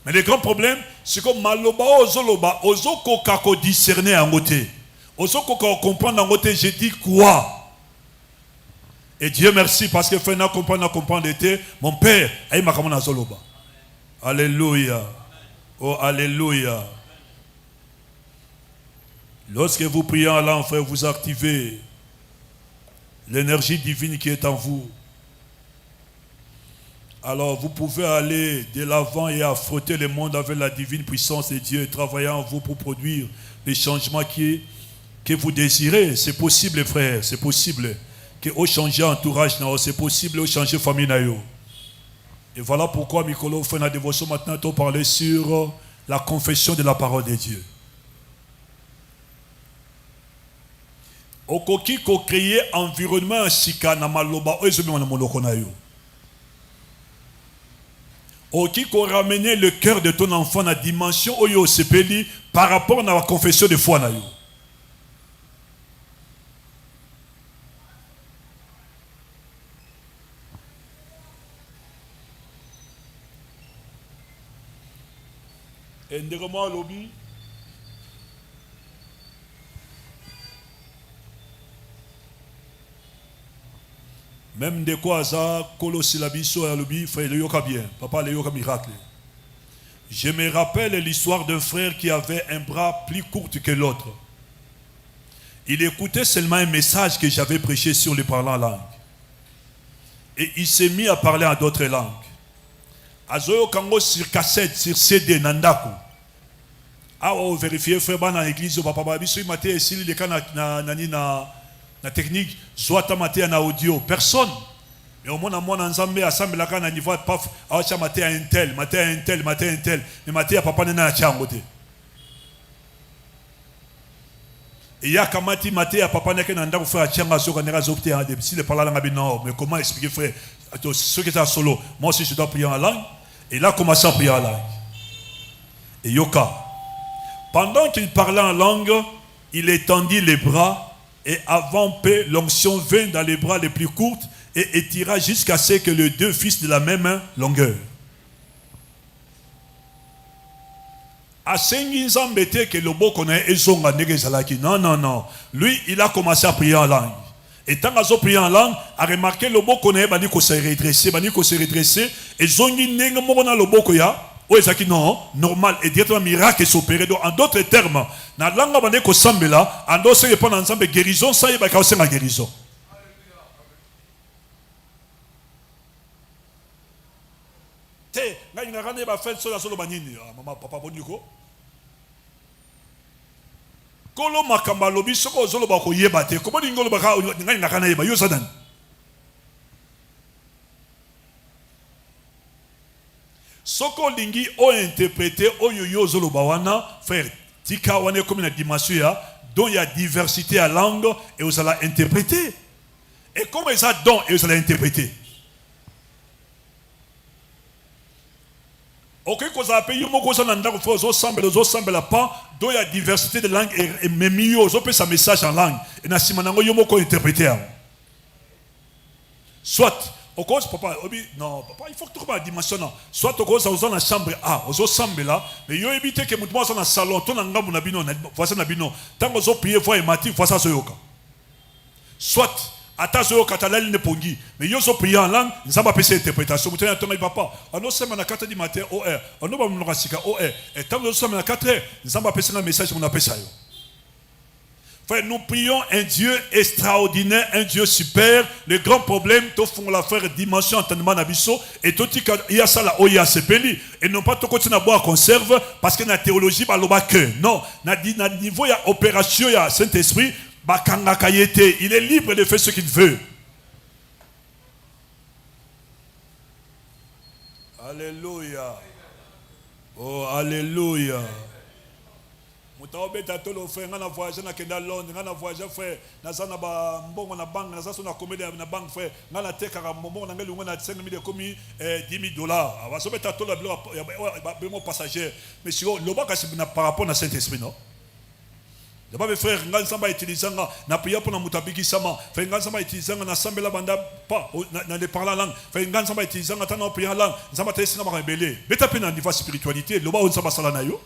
Mais le grand problème, c'est que maloba ozoloba ozoko kako discerner en côté. Ozoko kako comprendre en côté, je dis quoi? Et Dieu merci parce que fait na comprendre était mon père aïe makamona zoloba. Alléluia. Oh alléluia. Lorsque vous priez en langue, frère, vous activez l'énergie divine qui est en vous. Alors vous pouvez aller de l'avant et affronter le monde avec la divine puissance de Dieu et travailler en vous pour produire les changements que vous désirez. C'est possible, frère, c'est possible. Que vous changez entourage, c'est possible, vous changez famille. Et voilà pourquoi Mikolo fait la dévotion maintenant pour parler sur la confession de la parole de Dieu. Okoki ko créer environnement sika na maloba oezome na moloko na yo. Okoki ko ramener le cœur de ton enfant à la dimension oyo sepeli par rapport à la confession de foi na yo. Endegoma lobi même de quoi ça, Kolosilabiso et Alubi, frère, le yoka bien, papa le yoka miracle. Je me rappelle l'histoire d'un frère qui avait un bras plus court que l'autre. Il écoutait seulement un message que j'avais prêché sur le parlant langue. Et il s'est mis à parler en d'autres langues. Azoyo kango sur cassette, sur CD, nandaku. Ah, on vérifie, frère, dans l'église, papa, babiso, il m'a dit, s'il est na technique, soit maté en audio, personne. Mais au moins, en Zambie, à Sambe, la canne, niveau paf, à maté un tel, maté un tel, maté un tel, mais maté à papa n'a changote. Et il y a kamati maté à papa n'a qu'un anda pour faire changa sur un érazopté à des si les parlants à non, mais comment expliquer, frère, ceux qui sont solo, moi aussi je dois prier en langue, et là, commencer à prier en langue. Et Yoka, pendant qu'il parlait en langue, il étendit les bras. Et avant peu, l'onction vint dans les bras les plus courts et étira jusqu'à ce que les deux fissent de la même longueur. Que le non, non, non. Lui, il a commencé à prier en langue. Et tant qu'il a prié en langue, a remarqué le beau connaît, il s'est redressé, et zongi nenga mona le beau koya. Oui, c'est non, normal, et directement miracle s'opérer. En d'autres termes, dans la langue de Kosambela, en d'autres termes, pendant ensemble guérison, ça y est, c'est ma guérison. Te, là, il y a un peu fait sur la solo banini, maman, papa, boniko. Kolo makamba lobi, soko zolo bako yebate, comment l'ingolo baka, il n'a rien yeba, yo sadan. Soko lingi o interpréter o yoyo zoloba wana, frère, tika wana comme une dimension ya, dont il y a diversité à langue et vous allez interpréter. Et comment ça don et vous allez interpréter. Ok, quand vous appelez yomo kosa nanda ko fozo sambe la pas, dont il y a diversité de langue et même yo zo peut sa message en langue et na simanango yomo ko interpréter. Soit au cause papa non papa il faut que tu trouves la dimension non soit au cause dans la chambre A aux sambe là mais yo éviter que mutu dans le salon ton ngambu na bino voici na bino tant que zo prier fois et mati fois ça soyoka soit ata soyoka talali ne pongi mais yo zo prier en langue nzamba pesa interprétation mutu na tonga papa ono sema na 4 du matin OR ono ba mnoka sika OR et tant que zo sema na 4 nzamba pesa un message mon appelle ça yo. Frère, nous prions un Dieu extraordinaire, un Dieu super. Le grand problème, tout font la frère dimension entendement d'abisso et tout il y a ça là, il y a ce pays et non pas tout continuer à boire conserve parce que la théologie bah le que non, na niveau il y a opération il y a Saint-Esprit bah kanga kayete, il est libre de faire ce qu'il veut. Alléluia. Oh alléluia. Mutaobeta tolo frère ngana voyager na kenda Londres ngana voyager frère nazana ba mbongo na banque naza so na comédie na banque frère ngana tekaka mbongo na ngeli ngana 5000 de komi $10,000 abasobeta tolo ba bemo passager mais si lobaka sibina par rapport na Saint-Esprit non d'abord mes frères ngana samba utilisanga na prière pour na mutabiki sama frère ngana samba utilisanga na sambela banda pas na de parler langue frère ngana samba utilisanga ta na prière langue samba tesina ba rebelle beta pe na niveau spiritualité loba on samba sala na yo.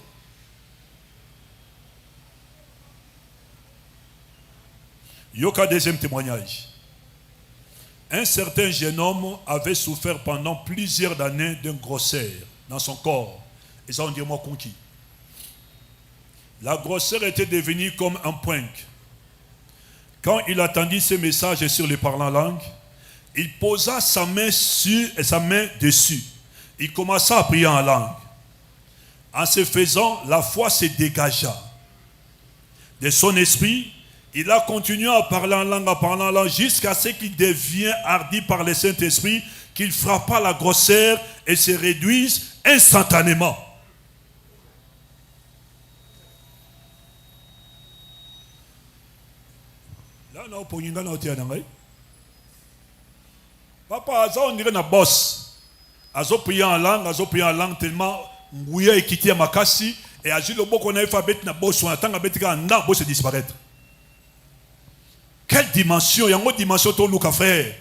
Yoka deuxième témoignage. Un certain jeune homme avait souffert pendant plusieurs années d'une grosseur dans son corps. Et ça on dit moi conquis. La grosseur était devenue comme un poing. Quand il attendit ce message sur le parlant langue, il posa sa main sur et sa main dessus. Il commença à prier en langue. En ce faisant, la foi se dégagea de son esprit. Il a continué à parler en langue, jusqu'à ce qu'il devienne hardi par le Saint-Esprit, qu'il frappa la grosseur et se réduise instantanément. Là, on a papa, on dirait un boss. Azo prié en langue, tellement Ngouya et Kiti Makasi, et Agile le beaucoup on a fait na boss, on attend à Betika, na boss disparaître. Quelle dimension? Il y a une dimension to luka frère.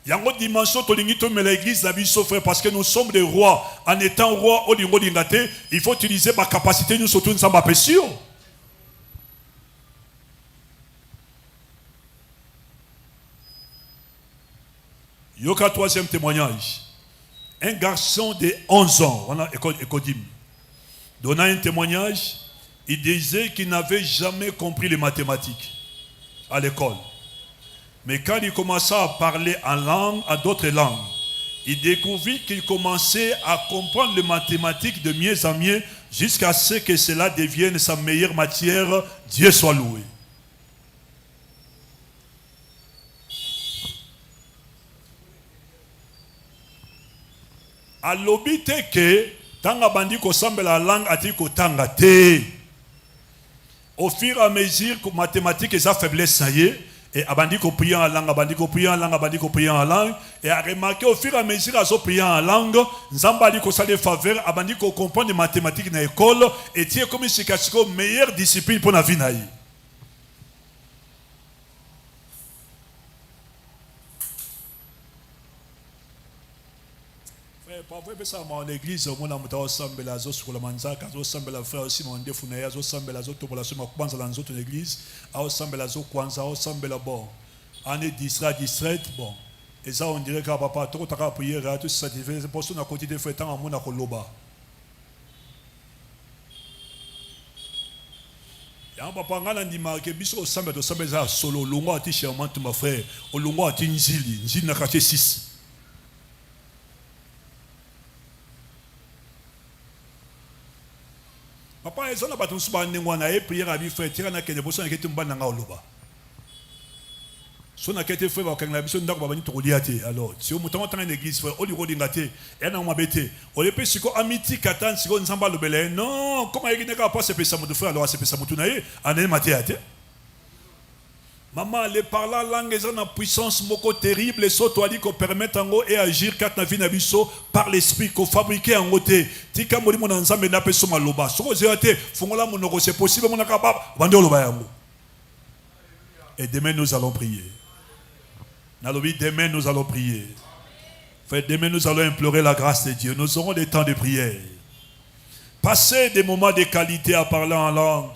Il y a une dimension to lingito mais l'église d'abisso frère parce que nous sommes des rois. En étant roi au lingo dingate, il faut utiliser ma capacité nous surtout nous sommes appréciés. Yoka troisième témoignage. Un garçon de 11 ans, on a Ekodim, donnant un témoignage, il disait qu'il n'avait jamais compris les mathématiques à l'école. Mais quand il commença à parler en langue, à d'autres langues, il découvrit qu'il commençait à comprendre les mathématiques de mieux en mieux jusqu'à ce que cela devienne sa meilleure matière. Dieu soit loué. À l'obité que, tant que bandi ko semble la langue a dit ko tanga te. Au fur et à mesure que mathématiques et sa faiblesse ça y est, et abandi ko prier en langue, abandi ko prier en langue, abandi ko prier en langue, et à remarquer au fur et à mesure à so prier en langue, nzamba li ko sa des faveurs, abandi ko comprendre les mathématiques dans l'école, et tiens comme c'est la meilleure discipline pour la vie naïe. Parfois, ça mon église, mon amour, ensemble la zo sur la manzaka, ensemble la frère aussi mon défouné, ensemble la zo to pour la semaine kwanza dans notre église, ensemble la zo kwanza, ensemble la bon. On est distrait, bon. Et ça on dirait que papa trop tard prier, tout ça divers, c'est pour ça qu'on a continué de faire tant à mon akoloba. Ya papa ngala ndima ke biso ensemble to ensemble za solo longo ati charmant ma frère, o longo ati nzili na quartier 6. Papa ezana batu suba ndengwa na prière abi frère tira na kene boso na ketu mbana nga oloba. So na kete frère bakanga biso ndako babani tokoliate. Alors, si on monte en église frère, oli rodingate, et na mabete. On le peut siko amiti katan siko nzamba lobele. Non, comment il n'est pas se pesa mutu frère, alors se pesa mutu nae, ané matéate. Maman, les parler langue ont une puissance moko terrible et so toi dit qu'on permet en et agir quand na vie na biso par l'esprit qu'on fabrique en côté. Tika moli mon ensemble na peso maloba. So zéate, fongola monoko c'est possible mon capable. Bande loba yango. Et demain nous allons prier. Demain nous allons prier. Demain nous allons implorer la grâce de Dieu. Nous aurons des temps de prière. Passez des moments de qualité à parler en langue.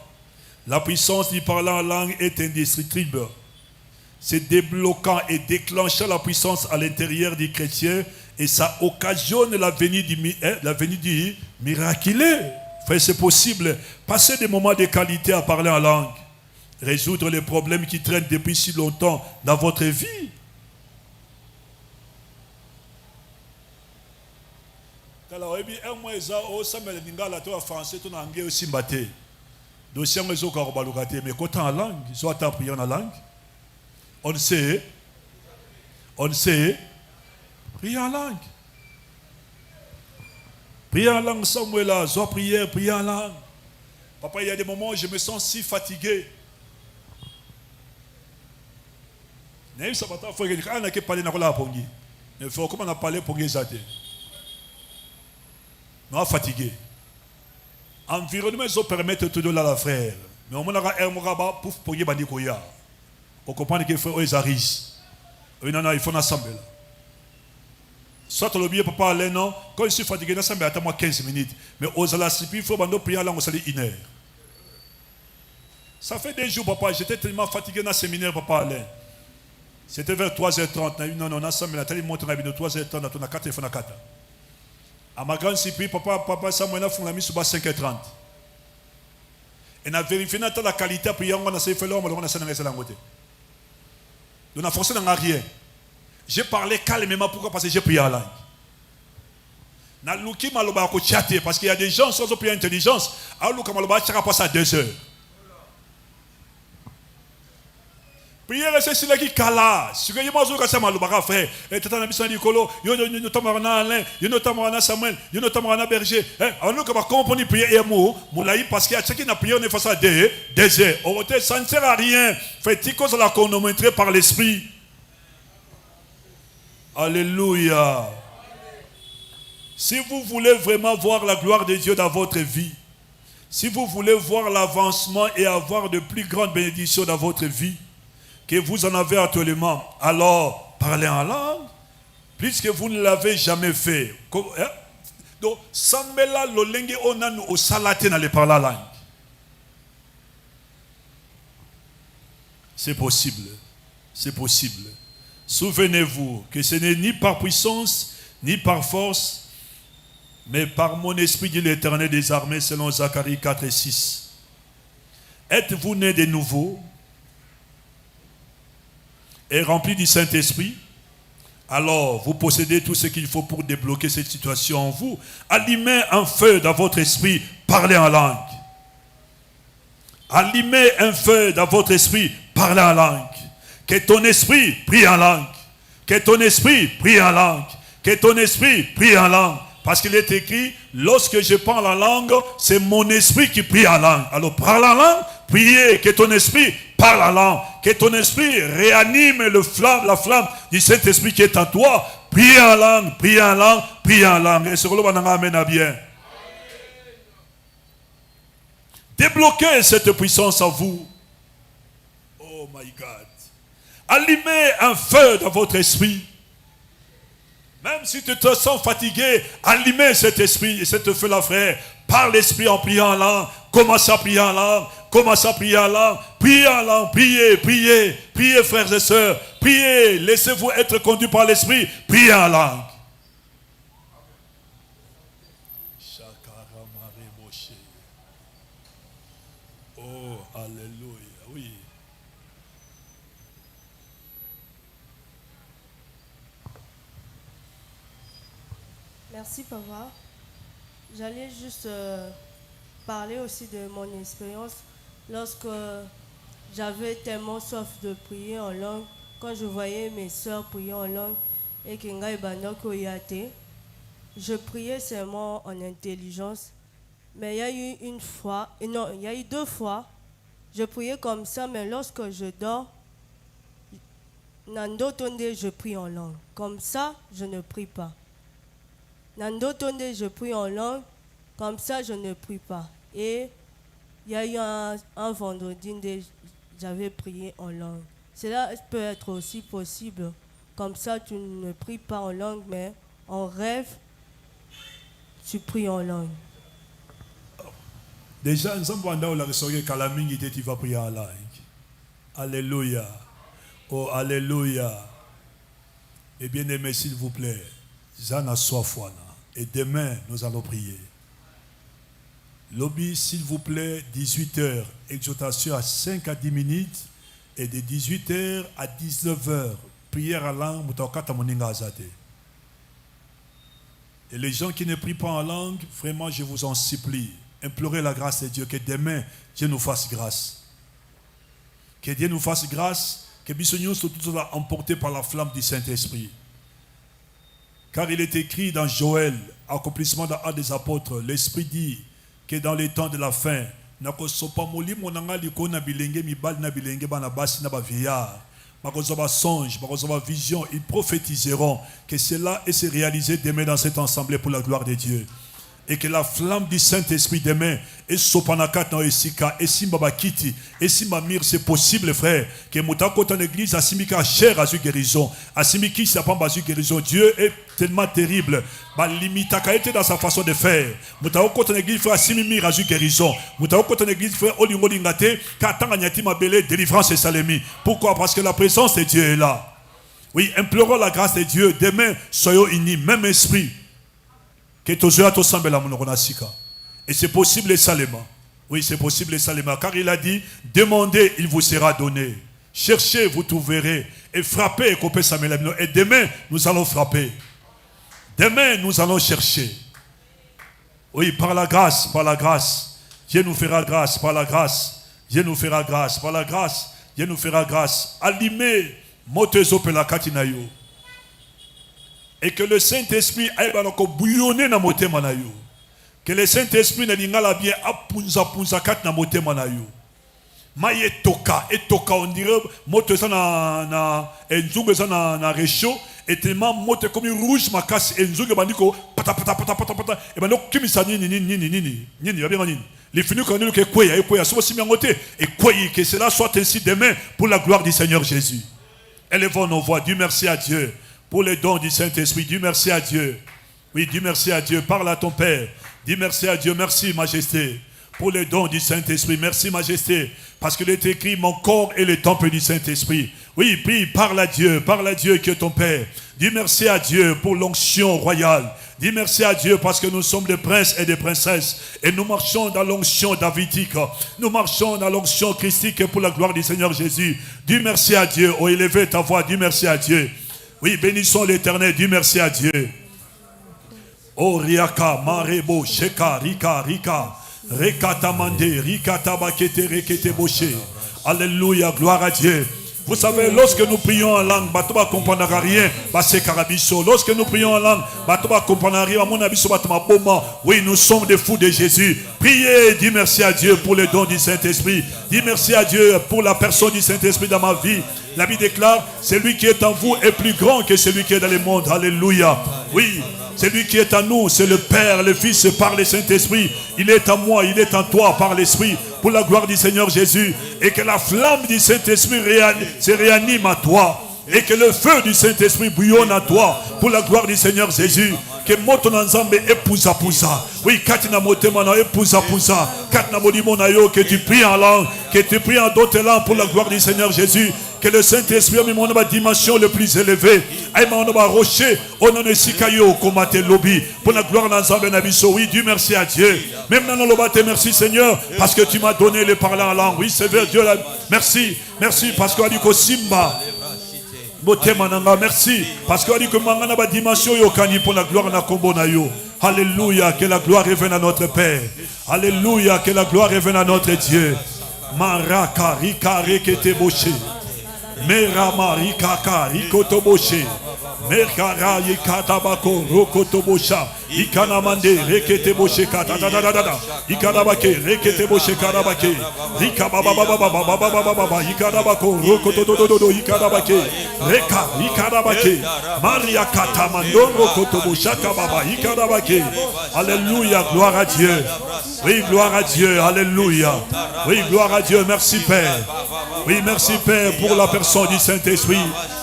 La puissance du parler en langue est indestructible. C'est débloquant et déclenchant la puissance à l'intérieur du chrétien et ça occasionne la venue du miraculeux. C'est possible. Passez des moments de qualité à parler en langue. Résoudre les problèmes qui traînent depuis si longtemps dans votre vie. Dossier mais quand en langue, soit en priant en langue, on sait, prier en langue. Prier en langue, Samuel, soit prière, prier en langue. Papa, il y a des moments où je me sens si fatigué. Il faut comment on a parlé pour les athées. Non, fatigué. Environnement, ils permettent tout de la frère. Mais on a un moraba pour y bandi koya. On comprend qu'il faut les aris. Il faut ensemble. Soit le bien papa aller non. Quand je suis fatigué, ensemble attends-moi 15 minutes. Mais aux alasipis, il faut bando prier là on s'allait 1 heure. Ça fait des jours papa, j'étais tellement fatigué dans le séminaire papa aller. C'était vers 3h30. Non, on a ensemble la télé monte de 3h30 on a 4 téléphones à 4. À ma grande surprise, papa, ça m'a fait la mise sur 5h30. Et on a vérifié la qualité, puis on a fait l'homme, on a fait la côté. On a forcé dans rien. J'ai parlé calmement, pourquoi? Parce que j'ai prié à langue. Na luki maloba ko chatter parce qu'il y a des gens sans prier intelligence. A luka maloba chaka passe à 2 heures. Prière c'est celui qui kala. Ce que yemazo ka sama lobaka frère. Et tata na bisani kolo, yo tamarana Alain, yo tamarana Samuel, yo tamarana Berger. On nous va comprendre prier et mot, moulaï parce qu'il y a ceux qui n'a prié on est face à 2 heures. On ça ne sert à rien. Fait cause la chronométrée par l'esprit. Alléluia. Si vous voulez vraiment voir la gloire de Dieu dans votre vie, si vous voulez voir l'avancement et avoir de plus grandes bénédictions dans votre vie, que vous en avez actuellement, alors parlez en langue, puisque vous ne l'avez jamais fait. Donc, Sambela Lolenge Onanu au Salate n'allez parler en langue. C'est possible. C'est possible. Souvenez-vous que ce n'est ni par puissance, ni par force, mais par mon esprit, dit l'Éternel des armées, selon Zacharie 4 et 6. Êtes-vous né de nouveau et rempli du Saint-Esprit? Alors, vous possédez tout ce qu'il faut pour débloquer cette situation en vous. Allumez un feu dans votre esprit, parlez en langue. Allumez un feu dans votre esprit, parlez en langue. Que ton esprit prie en langue. Que ton esprit prie en langue. Que ton esprit prie en langue. Parce qu'il est écrit, lorsque je parle en langue, c'est mon esprit qui prie en langue. Alors parle en langue, priez, que ton esprit parle en langue. Que ton esprit réanime la flamme du Saint-Esprit qui est en toi. Prie en langue, prie en langue, prie en langue. Et ce que l'on amène à bien. Débloquez cette puissance en vous. Oh my God. Allumez un feu dans votre esprit. Même si tu te sens fatigué, allumez cet esprit et cet feu-là, frère. Par l'esprit en priant en langue. Commence à prier en langue. Commence à prier en langue. Priez en langue. Priez, priez. Priez, frères et sœurs. Priez. Laissez-vous être conduits par l'esprit. Priez en langue. Oh, alléluia. Oui. Merci, papa. J'allais juste parler aussi de mon expérience lorsque j'avais tellement soif de prier en langue quand je voyais mes soeurs prier en langue et que ngai bandoko koyate, je priais seulement en intelligence. Mais il y a eu une fois, non, il y a eu 2 fois, je priais comme ça, mais lorsque je dors, Nando Tonde, je prie en langue. Comme ça, je ne prie pas. Nando Tonde, je prie en langue. Comme ça, je ne prie pas. Et il y a eu un vendredi, j'avais prié en langue. Cela peut être aussi possible. Comme ça, tu ne pries pas en langue, mais en rêve, tu pries en langue. Déjà, nous sommes pendant la restaurée Kalamingi, tu vas prier en langue. Alléluia. Oh, alléluia. Et bien aimé, s'il vous plaît, Zana Soifwana. Et demain, nous allons prier. Lobby, s'il vous plaît, 18h, exhortation à 5 à 10 minutes. Et de 18h à 19h, prière à langue, et les gens qui ne prient pas en langue, vraiment, je vous en supplie, implorez la grâce de Dieu, que demain, Dieu nous fasse grâce. Que Dieu nous fasse grâce, que Bissonion soit tout emporté par la flamme du Saint-Esprit. Car il est écrit dans Joël, accomplissement dans l'Acte des Apôtres, l'Esprit dit que dans les temps de la fin, vision, ils prophétiseront que cela est se réaliser demain dans cette assemblée pour la gloire de Dieu. Et que la flamme du Saint-Esprit demain est sopanakat na esika et si babakiti et si mamir, c'est possible frère que mutako ton église asimika cher à guérison asimiki sapamba guérison. Dieu est tellement terrible, ba limitaka était dans sa façon de faire. Mutako ton église frère asimimir à guérison, mutako ton église frère olingo lingate katanga nyati mabele délivrance et salemi. Pourquoi? Parce que la présence de Dieu est là. Oui, implorons la grâce de Dieu. Demain soyons unis, même esprit. Et c'est possible Salema. Oui, c'est possible Salema. Car il a dit, demandez, il vous sera donné. Cherchez, vous trouverez. Et frappez, et demain, nous allons frapper. Demain, nous allons chercher. Oui, par la grâce, par la grâce. Dieu nous fera grâce, par la grâce. Dieu nous fera grâce, par la grâce. Dieu nous fera grâce. Allumez, motezo pelakatinayo. Et que le Saint-Esprit aille bouillonner dans motema na yo. Que le Saint-Esprit ne lingala bien apunza kat na motema na yo. Ma etoka on dirait moto ça na enzungu ça na réchaud et tellement moto comme rouge makasi enzungu bandiko pata et bando kimisa nini ya bien nini. Les finus qu'on dit que quoi so si miangote et quoi que cela soit ainsi demain pour la gloire du Seigneur Jésus. Élevons nos voix, Dieu merci à Dieu. Pour les dons du Saint-Esprit, dis merci à Dieu. Oui, dis merci à Dieu. Parle à ton Père. Dis merci à Dieu. Merci, Majesté. Pour les dons du Saint-Esprit. Merci, Majesté. Parce qu'il est écrit, mon corps est le temple du Saint-Esprit. Oui, prie, parle à Dieu qui est ton Père. Dis merci à Dieu pour l'onction royale. Dis merci à Dieu parce que nous sommes des princes et des princesses. Et nous marchons dans l'onction davidique. Nous marchons dans l'onction christique pour la gloire du Seigneur Jésus. Dis merci à Dieu. Oh, élevez ta voix. Dis merci à Dieu. Oui, bénissons l'Éternel, dis merci à Dieu. Oh, Riaka, Marebo, Sheka, Rika, Rekatamande, Rikatabakete, Rekete Boshe. Alléluia, gloire à Dieu. Vous savez, lorsque nous prions en langue, Batoba comprendra rien, c'est Karabiso. Lorsque nous prions en langue, Batoba comprendra rien, mon abisso Batoma Boma. Oui, nous sommes des fous de Jésus. Priez, dis merci à Dieu pour les dons du Saint-Esprit. Dis merci à Dieu pour la personne du Saint-Esprit dans ma vie. La Bible déclare, celui qui est en vous est plus grand que celui qui est dans le monde. Alléluia. Oui, celui qui est en nous, c'est le Père, le Fils par le Saint-Esprit. Il est en moi, il est en toi par l'Esprit. Pour la gloire du Seigneur Jésus. Et que la flamme du Saint-Esprit se réanime à toi. Et que le feu du Saint-Esprit bouillonne à toi. Pour la gloire du Seigneur Jésus. Que moto nanzambe epouza. Oui, katina motema na epouza. Katina modimona yo, que tu pries en langue. Que tu pries en d'autres langues pour la gloire du Seigneur Jésus. Que le Saint-Esprit a mis mon dimension le plus élevée. Aïe, mon rocher. On en est sikayo, komate lobby. Pour la gloire d'ensemble nabiso. Oui, Dieu merci à Dieu. Même dans le bâtiment, merci Seigneur. Parce que tu m'as donné le parler en langue. Oui, c'est vrai, Dieu. Merci. Merci parce qu'on a dit que Simba. Merci. Parce qu'on a dit que Mangana ba dimension yokani pour la gloire na kombo na yo. Alléluia. Que la gloire revienne à notre Père. Alléluia. Que la gloire revienne à notre Dieu. Maraka, Rika, Rekete Boshe. Merama Ikaka Ikotoboshe Merkara Ikatabako Rokotobosha Ikanamande Reketeboshe Kata Ikanabake Reketeboshe Karabake Ikababa Ikanabako Rokotododo Ikanabake Reka Ikanabake Maria Katamando Rokotobosha Kababa Ikanabake. Alléluia, gloire à Dieu. Oui, gloire à Dieu, alléluia. Oui, gloire à Dieu, merci Père. Oui, merci Père pour la personne du Saint-Esprit.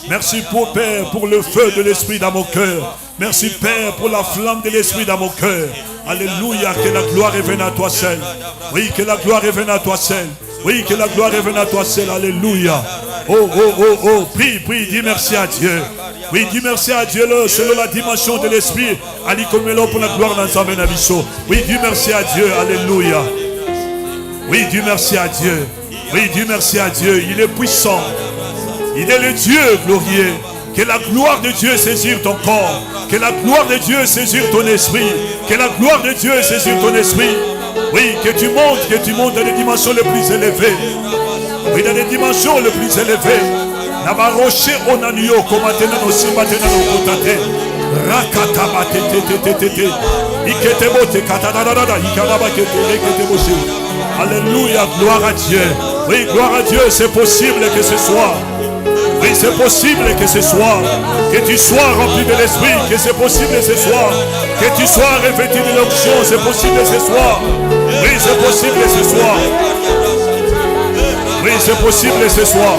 Merci pour Père pour le feu de l'Esprit dans mon cœur. Merci Père pour la flamme de l'Esprit dans mon cœur. Alléluia, que la gloire revienne à toi seul. Oui, que la gloire revienne à toi seul. Oui, que la gloire revienne à toi seul. Alléluia. Oh, oh, oh, oh, prie, prie, dis merci à Dieu. Oui, dis merci à Dieu selon la dimension de l'Esprit. Ali Komelo pour la gloire dans sa Benabiso. Oui, dis merci à Dieu. Alléluia. Oui, dis merci à Dieu. Oui, dis merci à Dieu. Il est puissant. Il est le Dieu glorieux. Que la gloire de Dieu saisisse ton corps. Que la gloire de Dieu saisisse ton esprit. Que la gloire de Dieu saisisse ton esprit. Oui, que tu montes dans les dimensions les plus élevées. Oui, dans les dimensions les plus élevées. Nabaroche onanio komatena no simbatena no kotate. Rakata batete. Iketebote katadadada ikarabakete reketeboche. Alléluia, gloire à Dieu. Oui, gloire à Dieu, c'est possible que ce soit. Oui, c'est possible que ce soit. Que tu sois rempli de l'Esprit, que c'est possible ce soir. Que tu sois revêtu de l'onction, c'est possible ce soir. Oui, c'est possible ce soir. Oui, c'est possible ce soir.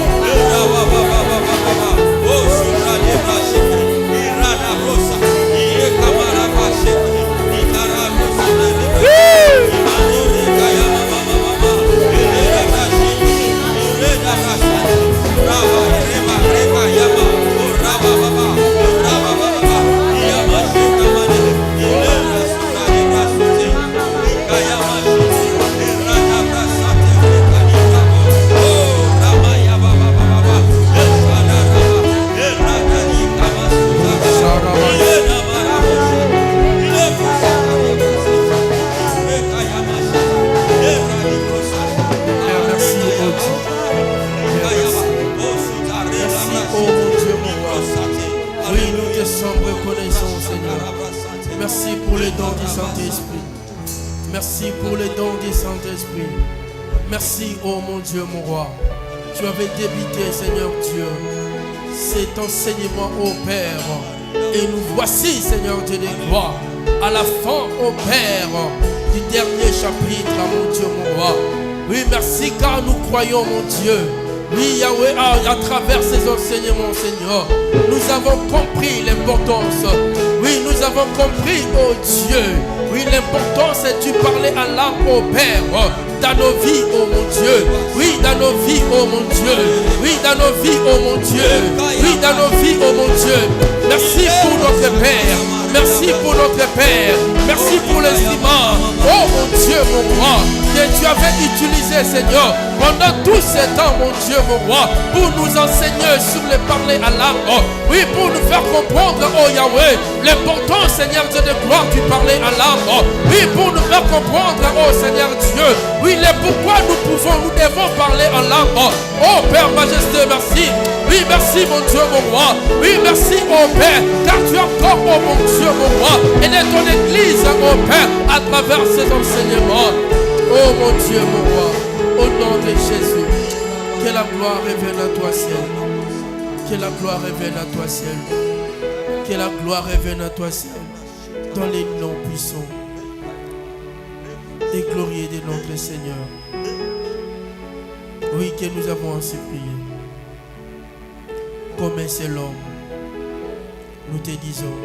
Merci pour les dons du Saint-Esprit. Merci pour les dons du Saint-Esprit. Merci, oh mon Dieu, mon roi. Tu avais débuté, Seigneur Dieu, cet enseignement, ô Père. Et nous voici, Seigneur Dieu des gloires, à la fin, ô Père, du dernier chapitre, mon Dieu, mon roi. Oui, merci car nous croyons, mon Dieu. Oui, Yahweh, à travers ces enseignements, Seigneur, nous avons compris l'importance. Oui, nous avons compris, oh Dieu. Oui, l'importance est de parler à l'âme, au Père, dans nos vies, oh mon Dieu. Oui, dans nos vies, oh mon Dieu. Oui, dans nos vies, oh mon Dieu. Oui, dans nos vies, oh mon Dieu. Merci pour notre Père. Merci pour notre Père. Merci pour l'instrument. Oh mon Dieu, mon roi, que tu avais utilisé, Seigneur, pendant tous ces temps, mon Dieu, mon roi, pour nous enseigner sur les parler à l'âme. Oui, pour nous faire comprendre, oh Yahweh, l'important, Seigneur Dieu de gloire, du parler à l'âme. Oui, pour nous faire comprendre, oh Seigneur Dieu, oui, le pourquoi nous devons parler à l'âme. Oh Père Majesté, merci. Oui, merci, mon Dieu, mon roi. Oui, merci, oh Père, car tu es encore, oh mon Dieu, mon roi, et de ton Église, oh Père, à travers ces enseignements. Oh mon Dieu, mon roi, au nom de Jésus, que la gloire revienne à toi, ciel. Que la gloire revienne à toi, ciel. Que la gloire revienne à toi, ciel. Dans les noms puissants et glorieux de notre Seigneur. Oui, que nous avons ainsi prié. Comme un seul homme, nous te disons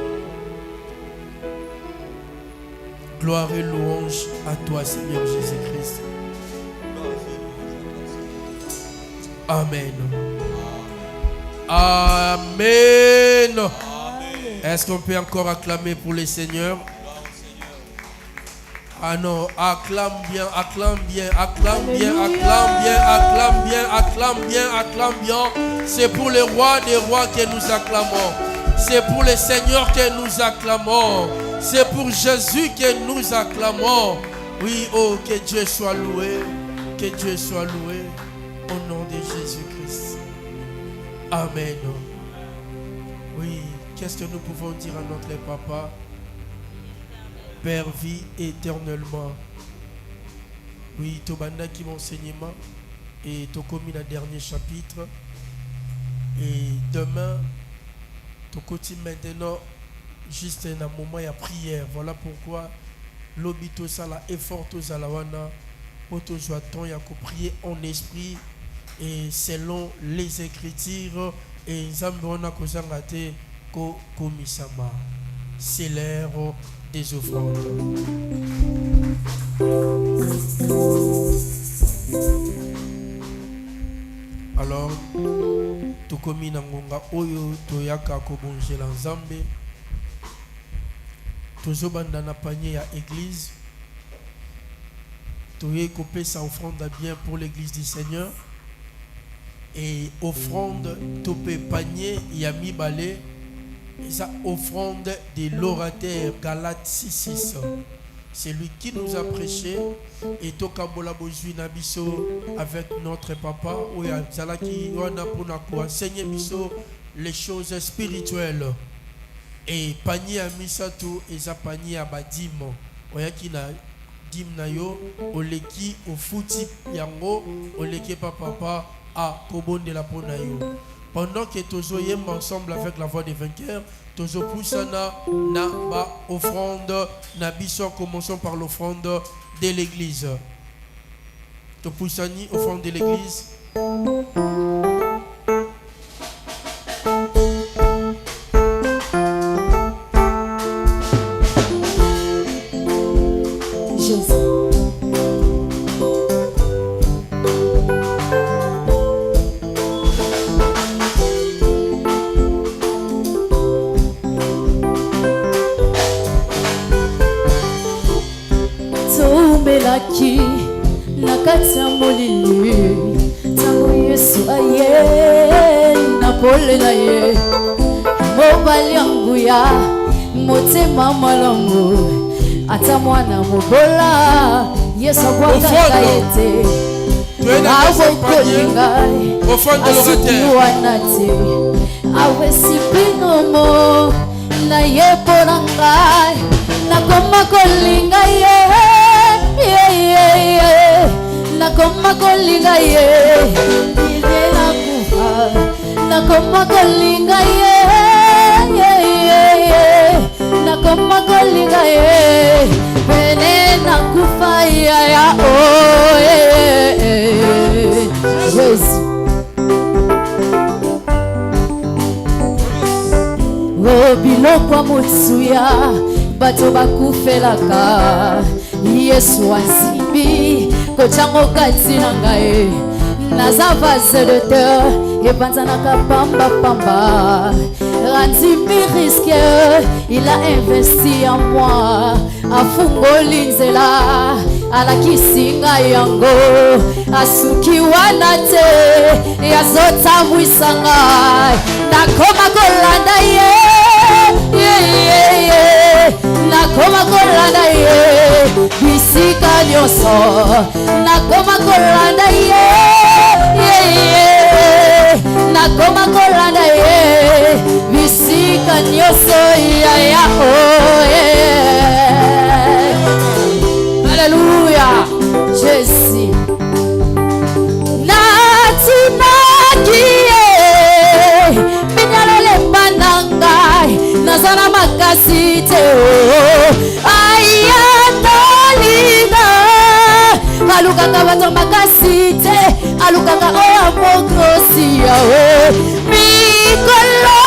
gloire et louange à toi, Seigneur Jésus-Christ. Amen. Amen. Est-ce qu'on peut encore acclamer pour le Seigneur? Ah non, acclame bien, acclame bien, acclame bien, acclame bien, acclame bien, acclame bien, acclame bien. C'est pour le roi des rois que nous acclamons. C'est pour le Seigneur que nous acclamons. C'est pour Jésus que nous acclamons. Oui, oh, que Dieu soit loué. Que Dieu soit loué. Au nom de Jésus-Christ. Amen. Oui, qu'est-ce que nous pouvons dire à notre papa? Père, vie éternellement. Oui, Tobanda qui m'enseignement et Tokomi le dernier chapitre. Et demain, Tokoti maintenant, juste un moment de prière. Voilà pourquoi l'obito sala effort aux alawana, auto joaton ya ko prier en esprit et selon les Écritures et Zambona kozangate ko komisama. C'est l'heure des offrandes. Alors, tokomi na ngonga oyo toyaka kobonjela Nzambe. Tozobanda na panier ya église. Toye kopesa offrande bien pour l'église du Seigneur. Et offrande topé panier ya mibale. Esa offrande de l'orateur Galates 6:6. C'est lui qui nous a prêché et tokabola bozui na biso avec notre papa oya zalaki wana pona ko enseigner biso les choses spirituelles. Et panier à misato eza panier à badimo oya ki na dim na yo oleki ofuti yango oleki papa a kobonde la pona yo. Pendant que tozo yem ensemble avec la voix des vainqueurs, tozo poussana na ba offrande na biso, commençons par l'offrande de l'église. To poussani offrande de l'église. Nakata molili tango Yesu aye napole na ye mobali yangu ya motema malamu ata mwana mobola Yesu akwanga yete awo kolinga asukuwanate awe sipinomo na ye poranga nakoma kolinga ye nakoma kolinga ye idela kufa nakoma kolinga ye nakoma kolinga ye pene nakufa ya oh yes oh bilokwa motsuya bato bakufelaka Yesu ansimbi kochango kati na ngai naza vase de terre epanzanaka pamba pamba randimi risque il a investi en moi afungoli nzela alakisi ngai yango asuki wana te yazotambwisa ngai nakoma kolanda ye nakoma kolanda ye bisika nyonso nakoma kolanda ye nakoma kolanda ye bisika nyonso ya Alléluia Jésus natunaki ye minyalele mbanangai nazana makasi te ayatolinga alukaka bato makasi te alukaka oya mokosi yawe mikolo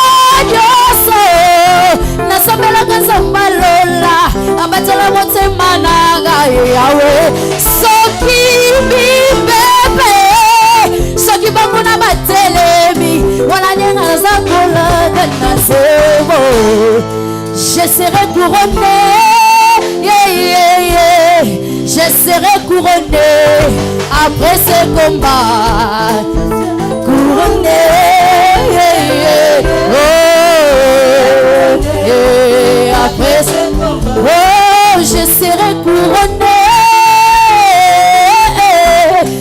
nyonso nasambelaka nzamba lola abatela motema na ngai yawe soki bipepe soki banguna batelemi wana nyenga naza kolaka na nzebo je serai couronné je serai couronné après ce combat couronné après ce combat je serai couronné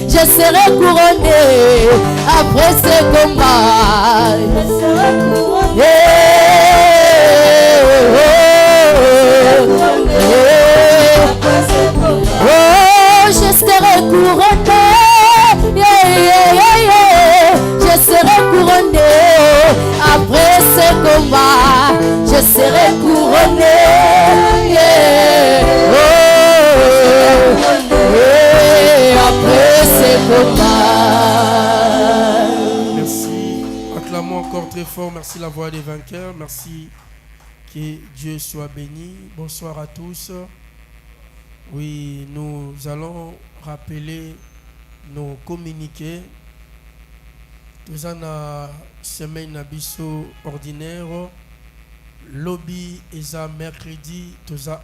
je serai couronné après ce combat très fort. Merci la voix des vainqueurs. Merci. Que Dieu soit béni. Bonsoir à tous. Oui, nous allons rappeler nos communiqués. Nous avons la semaine abisso ordinaire. Lobby et mercredi, nous avons